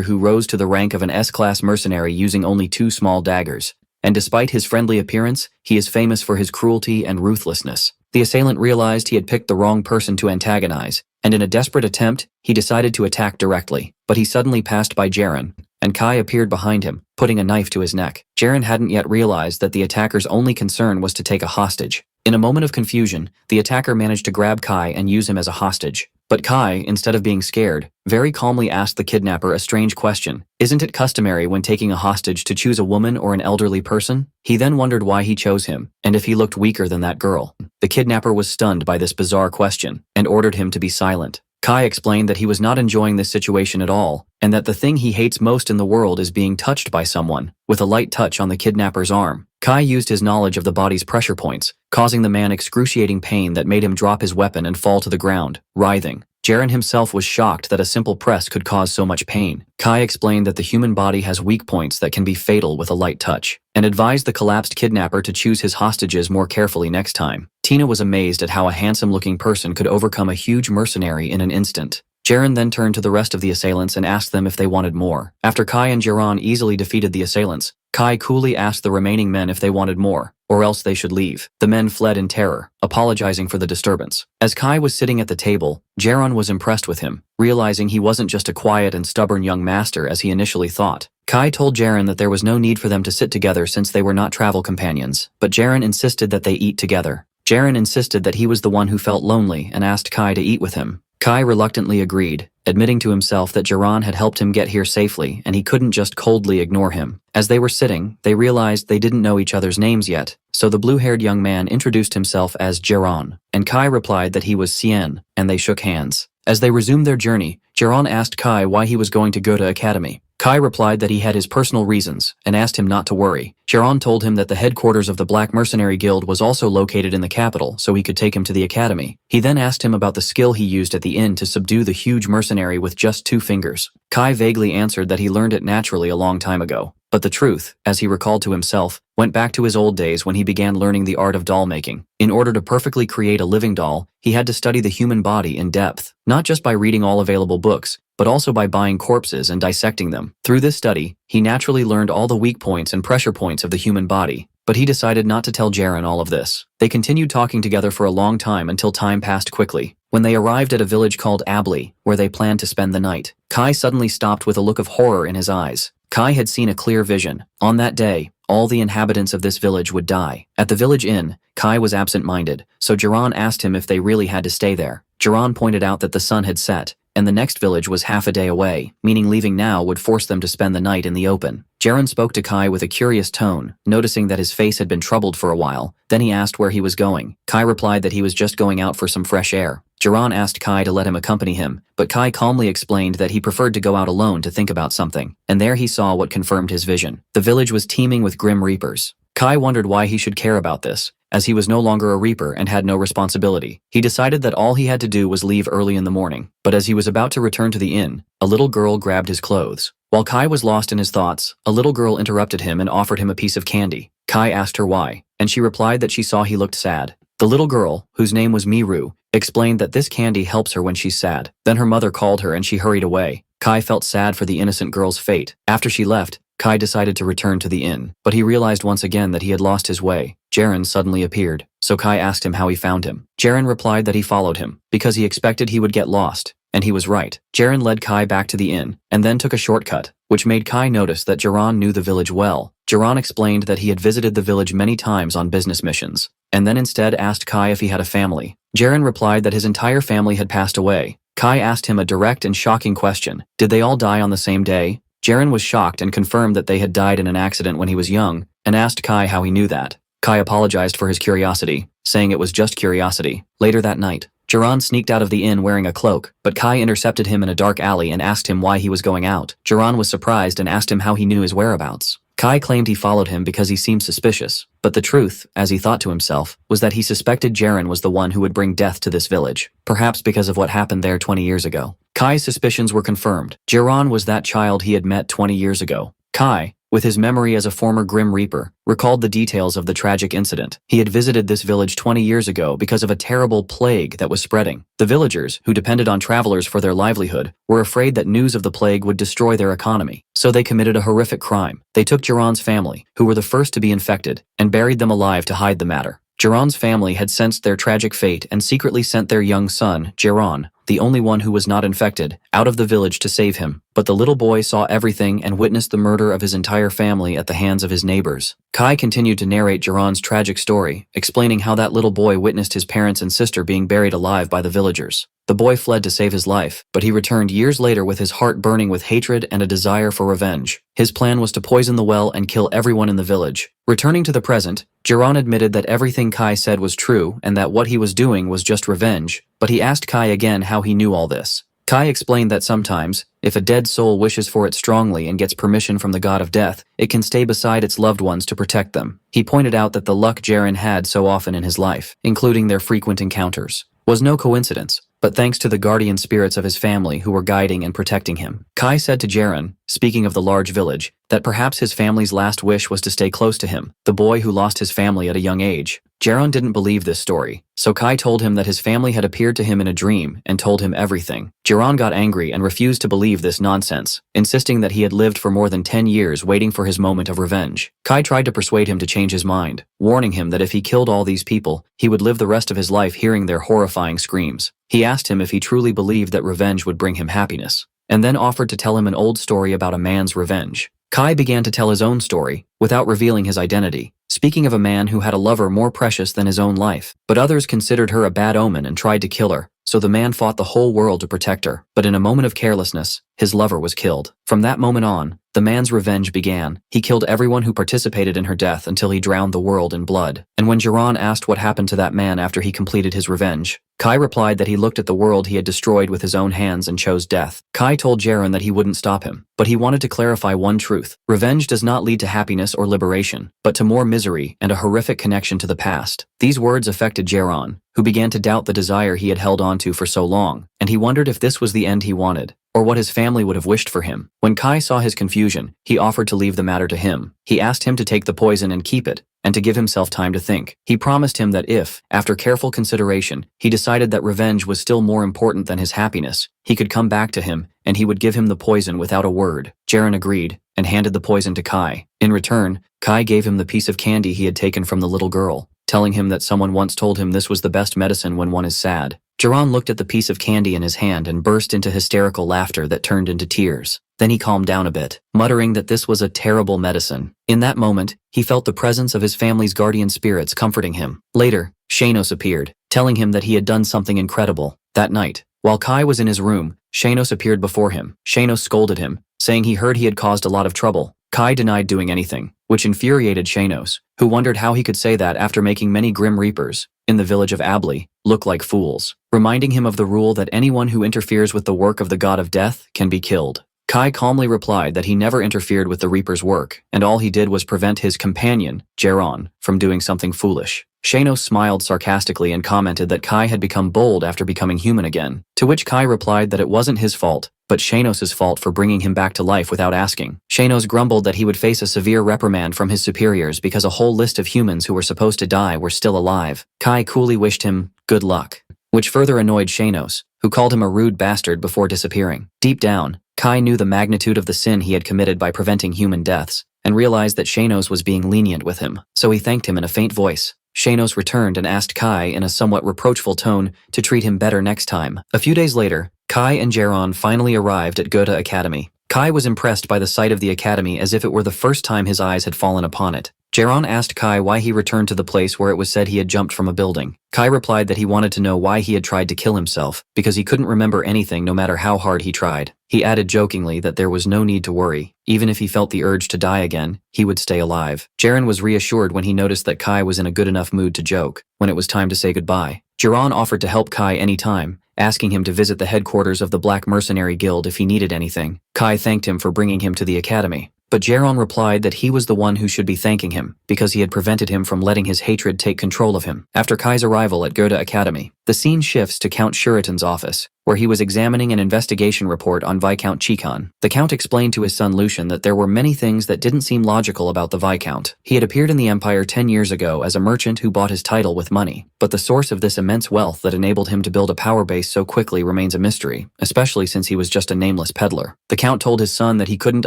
who rose to the rank of an S-class mercenary using only 2 small daggers. And despite his friendly appearance, he is famous for his cruelty and ruthlessness. The assailant realized he had picked the wrong person to antagonize, and in a desperate attempt, he decided to attack directly. But he suddenly passed by Jaren, and Kai appeared behind him, putting a knife to his neck. Jaren hadn't yet realized that the attacker's only concern was to take a hostage. In a moment of confusion, the attacker managed to grab Kai and use him as a hostage. But Kai, instead of being scared, very calmly asked the kidnapper a strange question. Isn't it customary when taking a hostage to choose a woman or an elderly person? He then wondered why he chose him, and if he looked weaker than that girl. The kidnapper was stunned by this bizarre question, and ordered him to be silent. Kai explained that he was not enjoying this situation at all, and that the thing he hates most in the world is being touched by someone. With a light touch on the kidnapper's arm, Kai used his knowledge of the body's pressure points, causing the man excruciating pain that made him drop his weapon and fall to the ground, writhing. Jaren himself was shocked that a simple press could cause so much pain. Kai explained that the human body has weak points that can be fatal with a light touch, and advised the collapsed kidnapper to choose his hostages more carefully next time. Tina was amazed at how a handsome-looking person could overcome a huge mercenary in an instant. Jaren then turned to the rest of the assailants and asked them if they wanted more. After Kai and Jaren easily defeated the assailants, Kai coolly asked the remaining men if they wanted more, or else they should leave. The men fled in terror, apologizing for the disturbance. As Kai was sitting at the table, Jaren was impressed with him, realizing he wasn't just a quiet and stubborn young master as he initially thought. Kai told Jaren that there was no need for them to sit together since they were not travel companions, but Jaren insisted that they eat together. Jaren insisted that he was the one who felt lonely and asked Kai to eat with him. Kai reluctantly agreed, admitting to himself that Jaren had helped him get here safely and he couldn't just coldly ignore him. As they were sitting, they realized they didn't know each other's names yet, so the blue-haired young man introduced himself as Jaren, and Kai replied that he was Sien, and they shook hands. As they resumed their journey, Jaren asked Kai why he was going to go to academy. Kai replied that he had his personal reasons and asked him not to worry. Jaren told him that the headquarters of the Black Mercenary Guild was also located in the capital, so he could take him to the academy. He then asked him about the skill he used at the inn to subdue the huge mercenary with just 2 fingers. Kai vaguely answered that he learned it naturally a long time ago. But the truth, as he recalled to himself, went back to his old days when he began learning the art of doll making. In order to perfectly create a living doll, he had to study the human body in depth, not just by reading all available books, but also by buying corpses and dissecting them. Through this study, he naturally learned all the weak points and pressure points of the human body. But he decided not to tell Jaren all of this. They continued talking together for a long time until time passed quickly. When they arrived at a village called Abli, where they planned to spend the night, Kai suddenly stopped with a look of horror in his eyes. Kai had seen a clear vision. On that day, all the inhabitants of this village would die. At the village inn, Kai was absent-minded, so Jaren asked him if they really had to stay there. Jaren pointed out that the sun had set, and the next village was half a day away, meaning leaving now would force them to spend the night in the open. Jaren spoke to Kai with a curious tone, noticing that his face had been troubled for a while. Then he asked where he was going. Kai replied that he was just going out for some fresh air. Jaren asked Kai to let him accompany him, but Kai calmly explained that he preferred to go out alone to think about something, and there he saw what confirmed his vision. The village was teeming with grim reapers. Kai wondered why he should care about this, as he was no longer a reaper and had no responsibility. He decided that all he had to do was leave early in the morning, but as he was about to return to the inn, a little girl grabbed his clothes. While Kai was lost in his thoughts, a little girl interrupted him and offered him a piece of candy. Kai asked her why, and she replied that she saw he looked sad. The little girl, whose name was Miru, explained that this candy helps her when she's sad. Then her mother called her and she hurried away. Kai felt sad for the innocent girl's fate. After she left, Kai decided to return to the inn, but he realized once again that he had lost his way. Jaren suddenly appeared, so Kai asked him how he found him. Jaren replied that he followed him, because he expected he would get lost. And he was right. Jaren led Kai back to the inn, and then took a shortcut, which made Kai notice that Jaren knew the village well. Jaren explained that he had visited the village many times on business missions, and then instead asked Kai if he had a family. Jaren replied that his entire family had passed away. Kai asked him a direct and shocking question. Did they all die on the same day? Jaren was shocked and confirmed that they had died in an accident when he was young, and asked Kai how he knew that. Kai apologized for his curiosity, saying it was just curiosity. Later that night, Jaren sneaked out of the inn wearing a cloak, but Kai intercepted him in a dark alley and asked him why he was going out. Jaren was surprised and asked him how he knew his whereabouts. Kai claimed he followed him because he seemed suspicious, but the truth, as he thought to himself, was that he suspected Jaren was the one who would bring death to this village, perhaps because of what happened there 20 years ago. Kai's suspicions were confirmed. Jaren was that child he had met 20 years ago. Kai, with his memory as a former Grim Reaper, recalled the details of the tragic incident. He had visited this village 20 years ago because of a terrible plague that was spreading. The villagers, who depended on travelers for their livelihood, were afraid that news of the plague would destroy their economy. So they committed a horrific crime. They took Jaren's family, who were the first to be infected, and buried them alive to hide the matter. Jaren's family had sensed their tragic fate and secretly sent their young son, Jaren, the only one who was not infected, out of the village to save him. But the little boy saw everything and witnessed the murder of his entire family at the hands of his neighbors. Kai continued to narrate Jaren's tragic story, explaining how that little boy witnessed his parents and sister being buried alive by the villagers. The boy fled to save his life, but he returned years later with his heart burning with hatred and a desire for revenge. His plan was to poison the well and kill everyone in the village. Returning to the present, Jaren admitted that everything Kai said was true and that what he was doing was just revenge, but he asked Kai again how he knew all this. Kai explained that sometimes, if a dead soul wishes for it strongly and gets permission from the god of death, it can stay beside its loved ones to protect them. He pointed out that the luck Jaren had so often in his life, including their frequent encounters, was no coincidence, but thanks to the guardian spirits of his family who were guiding and protecting him. Kai said to Jaren, speaking of the large village, that perhaps his family's last wish was to stay close to him, the boy who lost his family at a young age. Jaren didn't believe this story, so Kai told him that his family had appeared to him in a dream and told him everything. Jaren got angry and refused to believe this nonsense, insisting that he had lived for more than 10 years waiting for his moment of revenge. Kai tried to persuade him to change his mind, warning him that if he killed all these people, he would live the rest of his life hearing their horrifying screams. He asked him if he truly believed that revenge would bring him happiness, and then offered to tell him an old story about a man's revenge. Kai began to tell his own story, without revealing his identity, speaking of a man who had a lover more precious than his own life, but others considered her a bad omen and tried to kill her, so the man fought the whole world to protect her. But in a moment of carelessness, his lover was killed. From that moment on, the man's revenge began. He killed everyone who participated in her death until he drowned the world in blood. And when Jaren asked what happened to that man after he completed his revenge, Kai replied that he looked at the world he had destroyed with his own hands and chose death. Kai told Jaren that he wouldn't stop him, but he wanted to clarify one truth. Revenge does not lead to happiness or liberation, but to more misery and a horrific connection to the past. These words affected Jaren, who began to doubt the desire he had held onto for so long, and he wondered if this was the end he wanted, or what his family would have wished for him. When Kai saw his confusion, he offered to leave the matter to him. He asked him to take the poison and keep it, and to give himself time to think. He promised him that if, after careful consideration, he decided that revenge was still more important than his happiness, he could come back to him, and he would give him the poison without a word. Jaren agreed, and handed the poison to Kai. In return, Kai gave him the piece of candy he had taken from the little girl, telling him that someone once told him this was the best medicine when one is sad. Jaren looked at the piece of candy in his hand and burst into hysterical laughter that turned into tears. Then he calmed down a bit, muttering that this was a terrible medicine. In that moment, he felt the presence of his family's guardian spirits comforting him. Later, Shanos appeared, telling him that he had done something incredible. That night, while Kai was in his room, Shanos appeared before him. Shanos scolded him, saying he heard he had caused a lot of trouble. Kai denied doing anything, which infuriated Shanos, who wondered how he could say that after making many Grim Reapers, in the village of Abli, look like fools, reminding him of the rule that anyone who interferes with the work of the god of death can be killed. Kai calmly replied that he never interfered with the Reaper's work, and all he did was prevent his companion, Jaren, from doing something foolish. Shanos smiled sarcastically and commented that Kai had become bold after becoming human again, to which Kai replied that it wasn't his fault, but Shanos' fault for bringing him back to life without asking. Shanos grumbled that he would face a severe reprimand from his superiors because a whole list of humans who were supposed to die were still alive. Kai coolly wished him good luck, which further annoyed Shanos, who called him a rude bastard before disappearing. Deep down, Kai knew the magnitude of the sin he had committed by preventing human deaths, and realized that Shanos was being lenient with him, so he thanked him in a faint voice. Shanos returned and asked Kai in a somewhat reproachful tone to treat him better next time. A few days later, Kai and Jaron finally arrived at Goethe Academy. Kai was impressed by the sight of the academy as if it were the first time his eyes had fallen upon it. Jaron asked Kai why he returned to the place where it was said he had jumped from a building. Kai replied that he wanted to know why he had tried to kill himself, because he couldn't remember anything no matter how hard he tried. He added jokingly that there was no need to worry. Even if he felt the urge to die again, he would stay alive. Jaron was reassured when he noticed that Kai was in a good enough mood to joke. When it was time to say goodbye, Jaron offered to help Kai anytime, asking him to visit the headquarters of the Black Mercenary Guild if he needed anything. Kai thanked him for bringing him to the academy. But Jaron replied that he was the one who should be thanking him, because he had prevented him from letting his hatred take control of him. After Kai's arrival at Goethe Academy, the scene shifts to Count Shuritan's office, where he was examining an investigation report on Viscount Chikon. The Count explained to his son Lucian that there were many things that didn't seem logical about the Viscount. He had appeared in the Empire 10 years ago as a merchant who bought his title with money, but the source of this immense wealth that enabled him to build a power base so quickly remains a mystery, especially since he was just a nameless peddler. The Count told his son that he couldn't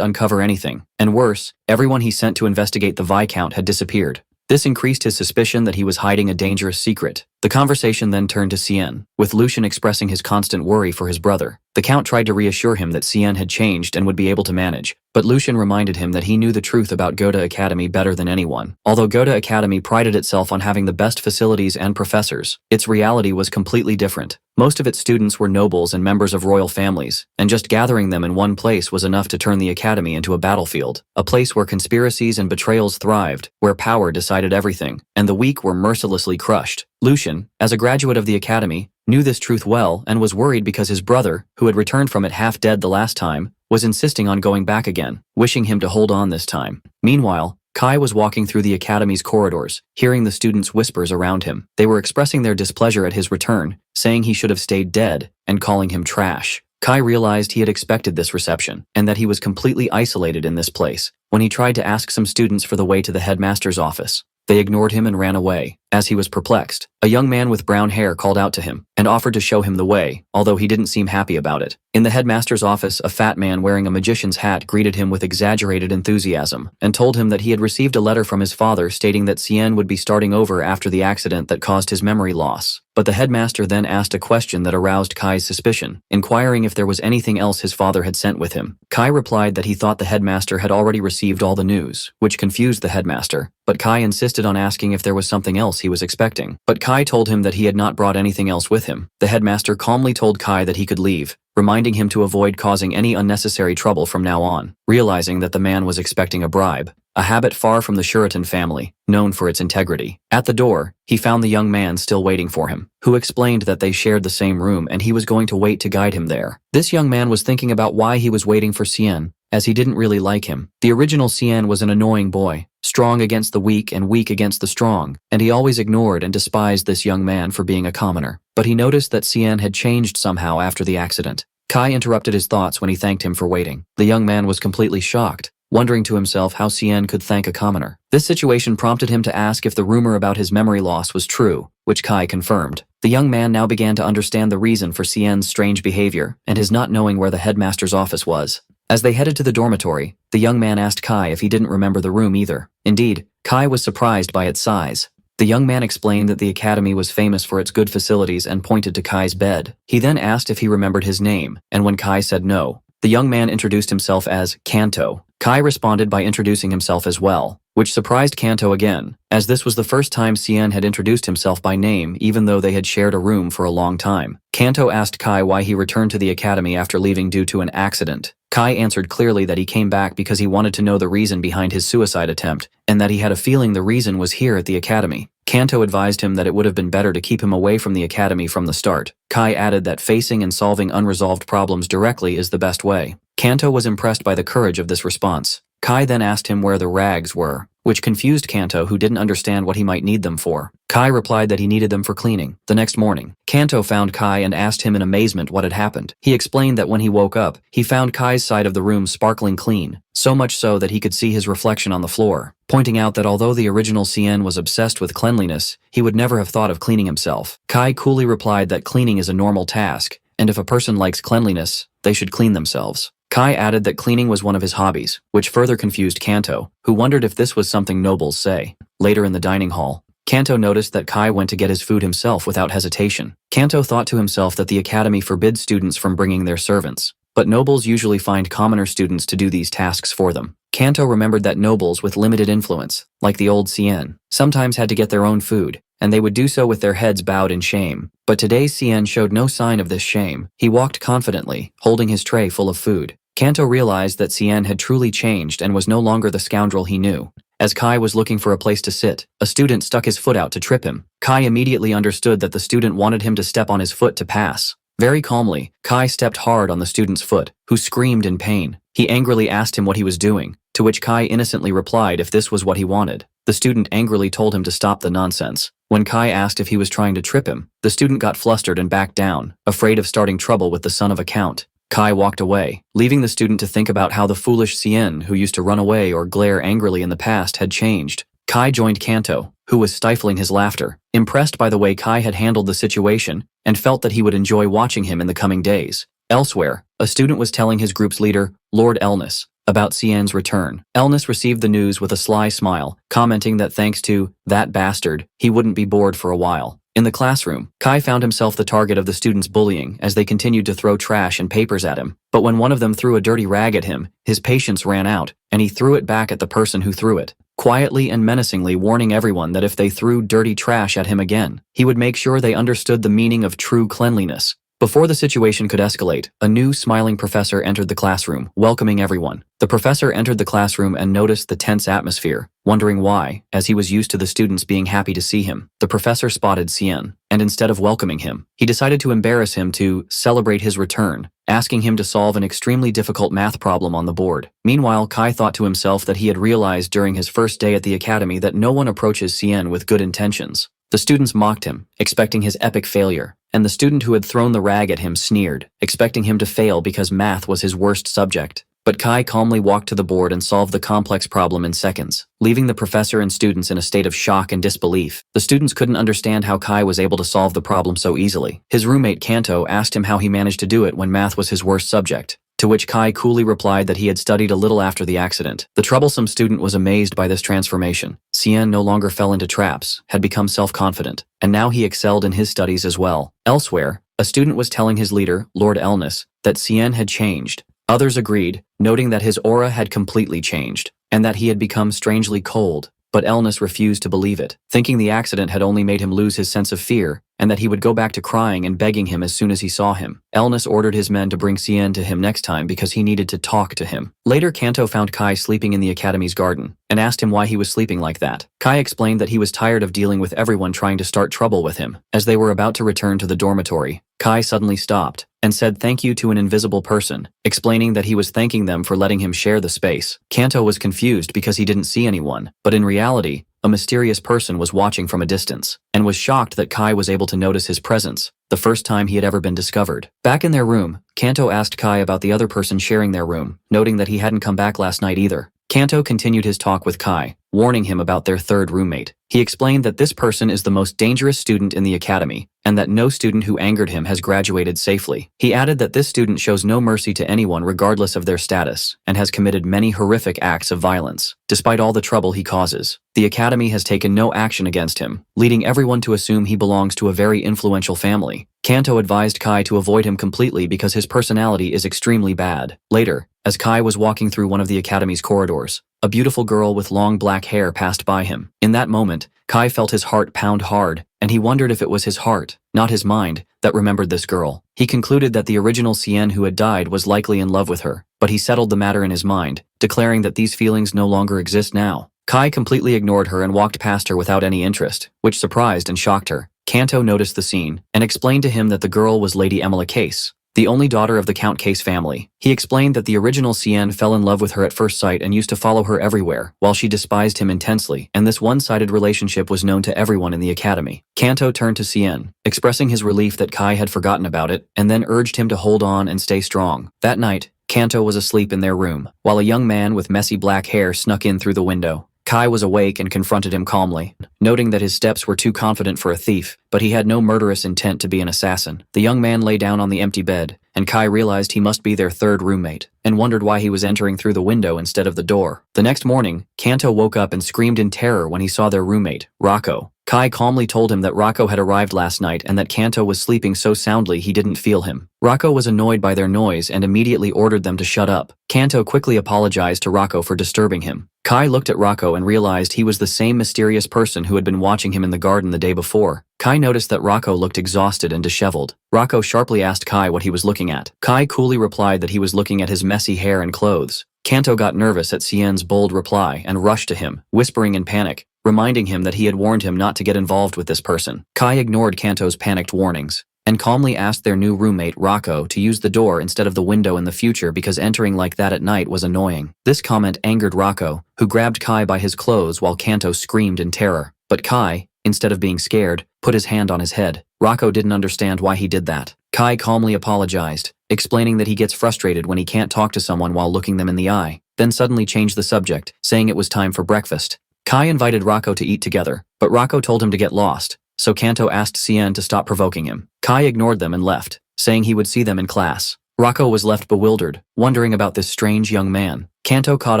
uncover anything, and worse, everyone he sent to investigate the Viscount had disappeared. This increased his suspicion that he was hiding a dangerous secret. The conversation then turned to Cien, with Lucian expressing his constant worry for his brother. The Count tried to reassure him that Cien had changed and would be able to manage, but Lucian reminded him that he knew the truth about Goethe Academy better than anyone. Although Goethe Academy prided itself on having the best facilities and professors, its reality was completely different. Most of its students were nobles and members of royal families, and just gathering them in one place was enough to turn the academy into a battlefield, a place where conspiracies and betrayals thrived, where power decided everything, and the weak were mercilessly crushed. Lucian, as a graduate of the academy, knew this truth well and was worried because his brother, who had returned from it half dead the last time, was insisting on going back again, wishing him to hold on this time. Meanwhile, Kai was walking through the academy's corridors, hearing the students' whispers around him. They were expressing their displeasure at his return, saying he should have stayed dead, and calling him trash. Kai realized he had expected this reception, and that he was completely isolated in this place, when he tried to ask some students for the way to the headmaster's office. They ignored him and ran away. As he was perplexed, a young man with brown hair called out to him and offered to show him the way, although he didn't seem happy about it. In the headmaster's office, a fat man wearing a magician's hat greeted him with exaggerated enthusiasm and told him that he had received a letter from his father stating that Cien would be starting over after the accident that caused his memory loss. But the headmaster then asked a question that aroused Kai's suspicion, inquiring if there was anything else his father had sent with him. Kai replied that he thought the headmaster had already received all the news, which confused the headmaster, but Kai insisted on asking if there was something else he was expecting. But Kai told him that he had not brought anything else with him. The headmaster calmly told Kai that he could leave, reminding him to avoid causing any unnecessary trouble from now on, realizing that the man was expecting a bribe, a habit far from the Shuritan family, known for its integrity. At the door, he found the young man still waiting for him, who explained that they shared the same room and he was going to wait to guide him there. This young man was thinking about why he was waiting for Cien, as he didn't really like him. The original Cien was an annoying boy, strong against the weak and weak against the strong, and he always ignored and despised this young man for being a commoner. But he noticed that Cien had changed somehow after the accident. Kai interrupted his thoughts when he thanked him for waiting. The young man was completely shocked, wondering to himself how Cien could thank a commoner. This situation prompted him to ask if the rumor about his memory loss was true, which Kai confirmed. The young man now began to understand the reason for Cien's strange behavior and his not knowing where the headmaster's office was. As they headed to the dormitory, the young man asked Kai if he didn't remember the room either. Indeed, Kai was surprised by its size. The young man explained that the academy was famous for its good facilities and pointed to Kai's bed. He then asked if he remembered his name, and when Kai said no, the young man introduced himself as Kanto. Kai responded by introducing himself as well, which surprised Kanto again, as this was the first time Cien had introduced himself by name even though they had shared a room for a long time. Kanto asked Kai why he returned to the academy after leaving due to an accident. Kai answered clearly that he came back because he wanted to know the reason behind his suicide attempt, and that he had a feeling the reason was here at the academy. Kanto advised him that it would have been better to keep him away from the academy from the start. Kai added that facing and solving unresolved problems directly is the best way. Kanto was impressed by the courage of this response. Kai then asked him where the rags were, which confused Kanto, who didn't understand what he might need them for. Kai replied that he needed them for cleaning. The next morning, Kanto found Kai and asked him in amazement what had happened. He explained that when he woke up, he found Kai's side of the room sparkling clean, so much so that he could see his reflection on the floor, pointing out that although the original Cien was obsessed with cleanliness, he would never have thought of cleaning himself. Kai coolly replied that cleaning is a normal task, and if a person likes cleanliness, they should clean themselves. Kai added that cleaning was one of his hobbies, which further confused Kanto, who wondered if this was something nobles say. Later in the dining hall, Kanto noticed that Kai went to get his food himself without hesitation. Kanto thought to himself that the academy forbids students from bringing their servants, but nobles usually find commoner students to do these tasks for them. Kanto remembered that nobles with limited influence, like the old Cien, sometimes had to get their own food, and they would do so with their heads bowed in shame. But today's Cien showed no sign of this shame. He walked confidently, holding his tray full of food. Kanto realized that Cien had truly changed and was no longer the scoundrel he knew. As Kai was looking for a place to sit, a student stuck his foot out to trip him. Kai immediately understood that the student wanted him to step on his foot to pass. Very calmly, Kai stepped hard on the student's foot, who screamed in pain. He angrily asked him what he was doing, to which Kai innocently replied if this was what he wanted. The student angrily told him to stop the nonsense. When Kai asked if he was trying to trip him, the student got flustered and backed down, afraid of starting trouble with the son of a count. Kai walked away, leaving the student to think about how the foolish Cien who used to run away or glare angrily in the past had changed. Kai joined Kanto, who was stifling his laughter, impressed by the way Kai had handled the situation, and felt that he would enjoy watching him in the coming days. Elsewhere, a student was telling his group's leader, Lord Elnis, about Cien's return. Elnis received the news with a sly smile, commenting that thanks to that bastard, he wouldn't be bored for a while. In the classroom, Kai found himself the target of the students' bullying as they continued to throw trash and papers at him. But when one of them threw a dirty rag at him, his patience ran out, and he threw it back at the person who threw it, quietly and menacingly warning everyone that if they threw dirty trash at him again, he would make sure they understood the meaning of true cleanliness. Before the situation could escalate, a new smiling professor entered the classroom, welcoming everyone. The professor entered the classroom and noticed the tense atmosphere, wondering why, as he was used to the students being happy to see him. The professor spotted Cien, and instead of welcoming him, he decided to embarrass him to celebrate his return, asking him to solve an extremely difficult math problem on the board. Meanwhile, Kai thought to himself that he had realized during his first day at the academy that no one approaches Cien with good intentions. The students mocked him, expecting his epic failure, and the student who had thrown the rag at him sneered, expecting him to fail because math was his worst subject. But Kai calmly walked to the board and solved the complex problem in seconds, leaving the professor and students in a state of shock and disbelief. The students couldn't understand how Kai was able to solve the problem so easily. His roommate Kanto asked him how he managed to do it when math was his worst subject, to which Kai coolly replied that he had studied a little after the accident. The troublesome student was amazed by this transformation. Cien no longer fell into traps, had become self-confident, and now he excelled in his studies as well. Elsewhere, a student was telling his leader, Lord Elnis, that Cien had changed. Others agreed, noting that his aura had completely changed, and that he had become strangely cold. But Elnis refused to believe it, thinking the accident had only made him lose his sense of fear, and that he would go back to crying and begging him as soon as he saw him. Elnis ordered his men to bring Cien to him next time because he needed to talk to him. Later, Kanto found Kai sleeping in the academy's garden, and asked him why he was sleeping like that. Kai explained that he was tired of dealing with everyone trying to start trouble with him. As they were about to return to the dormitory, Kai suddenly stopped, and said thank you to an invisible person, explaining that he was thanking them for letting him share the space. Kanto was confused because he didn't see anyone, but in reality, a mysterious person was watching from a distance, and was shocked that Kai was able to notice his presence, the first time he had ever been discovered. Back in their room, Kanto asked Kai about the other person sharing their room, noting that he hadn't come back last night either. Kanto continued his talk with Kai, warning him about their third roommate. He explained that this person is the most dangerous student in the academy, and that no student who angered him has graduated safely. He added that this student shows no mercy to anyone regardless of their status, and has committed many horrific acts of violence. Despite all the trouble he causes, the academy has taken no action against him, leading everyone to assume he belongs to a very influential family. Kanto advised Kai to avoid him completely because his personality is extremely bad. Later, as Kai was walking through one of the academy's corridors, a beautiful girl with long black hair passed by him. In that moment, Kai felt his heart pound hard, and he wondered if it was his heart, not his mind, that remembered this girl. He concluded that the original Cien who had died was likely in love with her, but he settled the matter in his mind, declaring that these feelings no longer exist now. Kai completely ignored her and walked past her without any interest, which surprised and shocked her. Kanto noticed the scene, and explained to him that the girl was Lady Emily Case, the only daughter of the Count Case family. He explained that the original Cien fell in love with her at first sight and used to follow her everywhere, while she despised him intensely, and this one-sided relationship was known to everyone in the academy. Kanto turned to Cien, expressing his relief that Kai had forgotten about it, and then urged him to hold on and stay strong. That night, Kanto was asleep in their room, while a young man with messy black hair snuck in through the window. Kai was awake and confronted him calmly, noting that his steps were too confident for a thief, but he had no murderous intent to be an assassin. The young man lay down on the empty bed, and Kai realized he must be their third roommate, and wondered why he was entering through the window instead of the door. The next morning, Kanto woke up and screamed in terror when he saw their roommate, Rocco. Kai calmly told him that Rocco had arrived last night and that Kanto was sleeping so soundly he didn't feel him. Rocco was annoyed by their noise and immediately ordered them to shut up. Kanto quickly apologized to Rocco for disturbing him. Kai looked at Rocco and realized he was the same mysterious person who had been watching him in the garden the day before. Kai noticed that Rocco looked exhausted and disheveled. Rocco sharply asked Kai what he was looking at. Kai coolly replied that he was looking at his messy hair and clothes. Kanto got nervous at Cien's bold reply and rushed to him, whispering in panic, reminding him that he had warned him not to get involved with this person. Kai ignored Kanto's panicked warnings and calmly asked their new roommate, Rocco, to use the door instead of the window in the future because entering like that at night was annoying. This comment angered Rocco, who grabbed Kai by his clothes while Kanto screamed in terror. But Kai, instead of being scared, put his hand on his head. Rocco didn't understand why he did that. Kai calmly apologized, explaining that he gets frustrated when he can't talk to someone while looking them in the eye, then suddenly changed the subject, saying it was time for breakfast. Kai invited Rocco to eat together, but Rocco told him to get lost, so Kanto asked Cien to stop provoking him. Kai ignored them and left, saying he would see them in class. Rocco was left bewildered, wondering about this strange young man. Kanto caught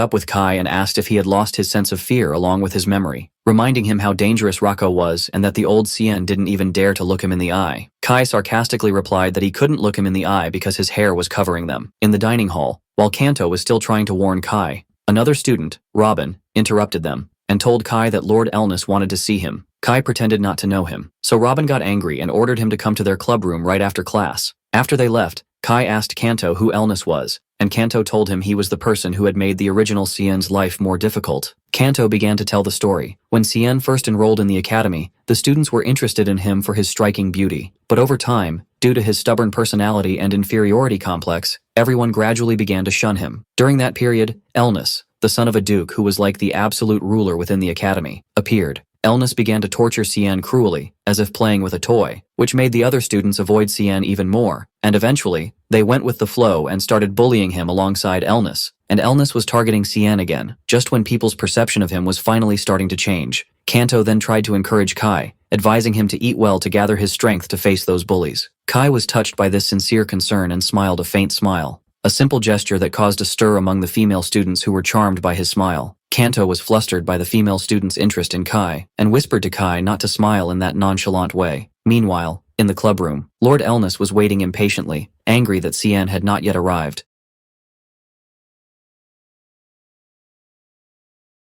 up with Kai and asked if he had lost his sense of fear along with his memory, reminding him how dangerous Rocco was and that the old Cien didn't even dare to look him in the eye. Kai sarcastically replied that he couldn't look him in the eye because his hair was covering them. In the dining hall, while Kanto was still trying to warn Kai, another student, Robin, interrupted them and told Kai that Lord Elnis wanted to see him. Kai pretended not to know him, so Robin got angry and ordered him to come to their club room right after class. After they left, Kai asked Kanto who Elnis was, and Kanto told him he was the person who had made the original Cien's life more difficult. Kanto began to tell the story. When Cien first enrolled in the academy, the students were interested in him for his striking beauty, but over time, due to his stubborn personality and inferiority complex, everyone gradually began to shun him. During that period, Elnis, the son of a duke who was like the absolute ruler within the academy, appeared. Elnis began to torture Cien cruelly, as if playing with a toy, which made the other students avoid Cien even more, and eventually, they went with the flow and started bullying him alongside Elnis, and Elnis was targeting Cien again, just when people's perception of him was finally starting to change. Kanto then tried to encourage Kai, advising him to eat well to gather his strength to face those bullies. Kai was touched by this sincere concern and smiled a faint smile, a simple gesture that caused a stir among the female students who were charmed by his smile. Kanto was flustered by the female student's interest in Kai, and whispered to Kai not to smile in that nonchalant way. Meanwhile, in the clubroom, Lord Elnis was waiting impatiently, angry that Cien had not yet arrived.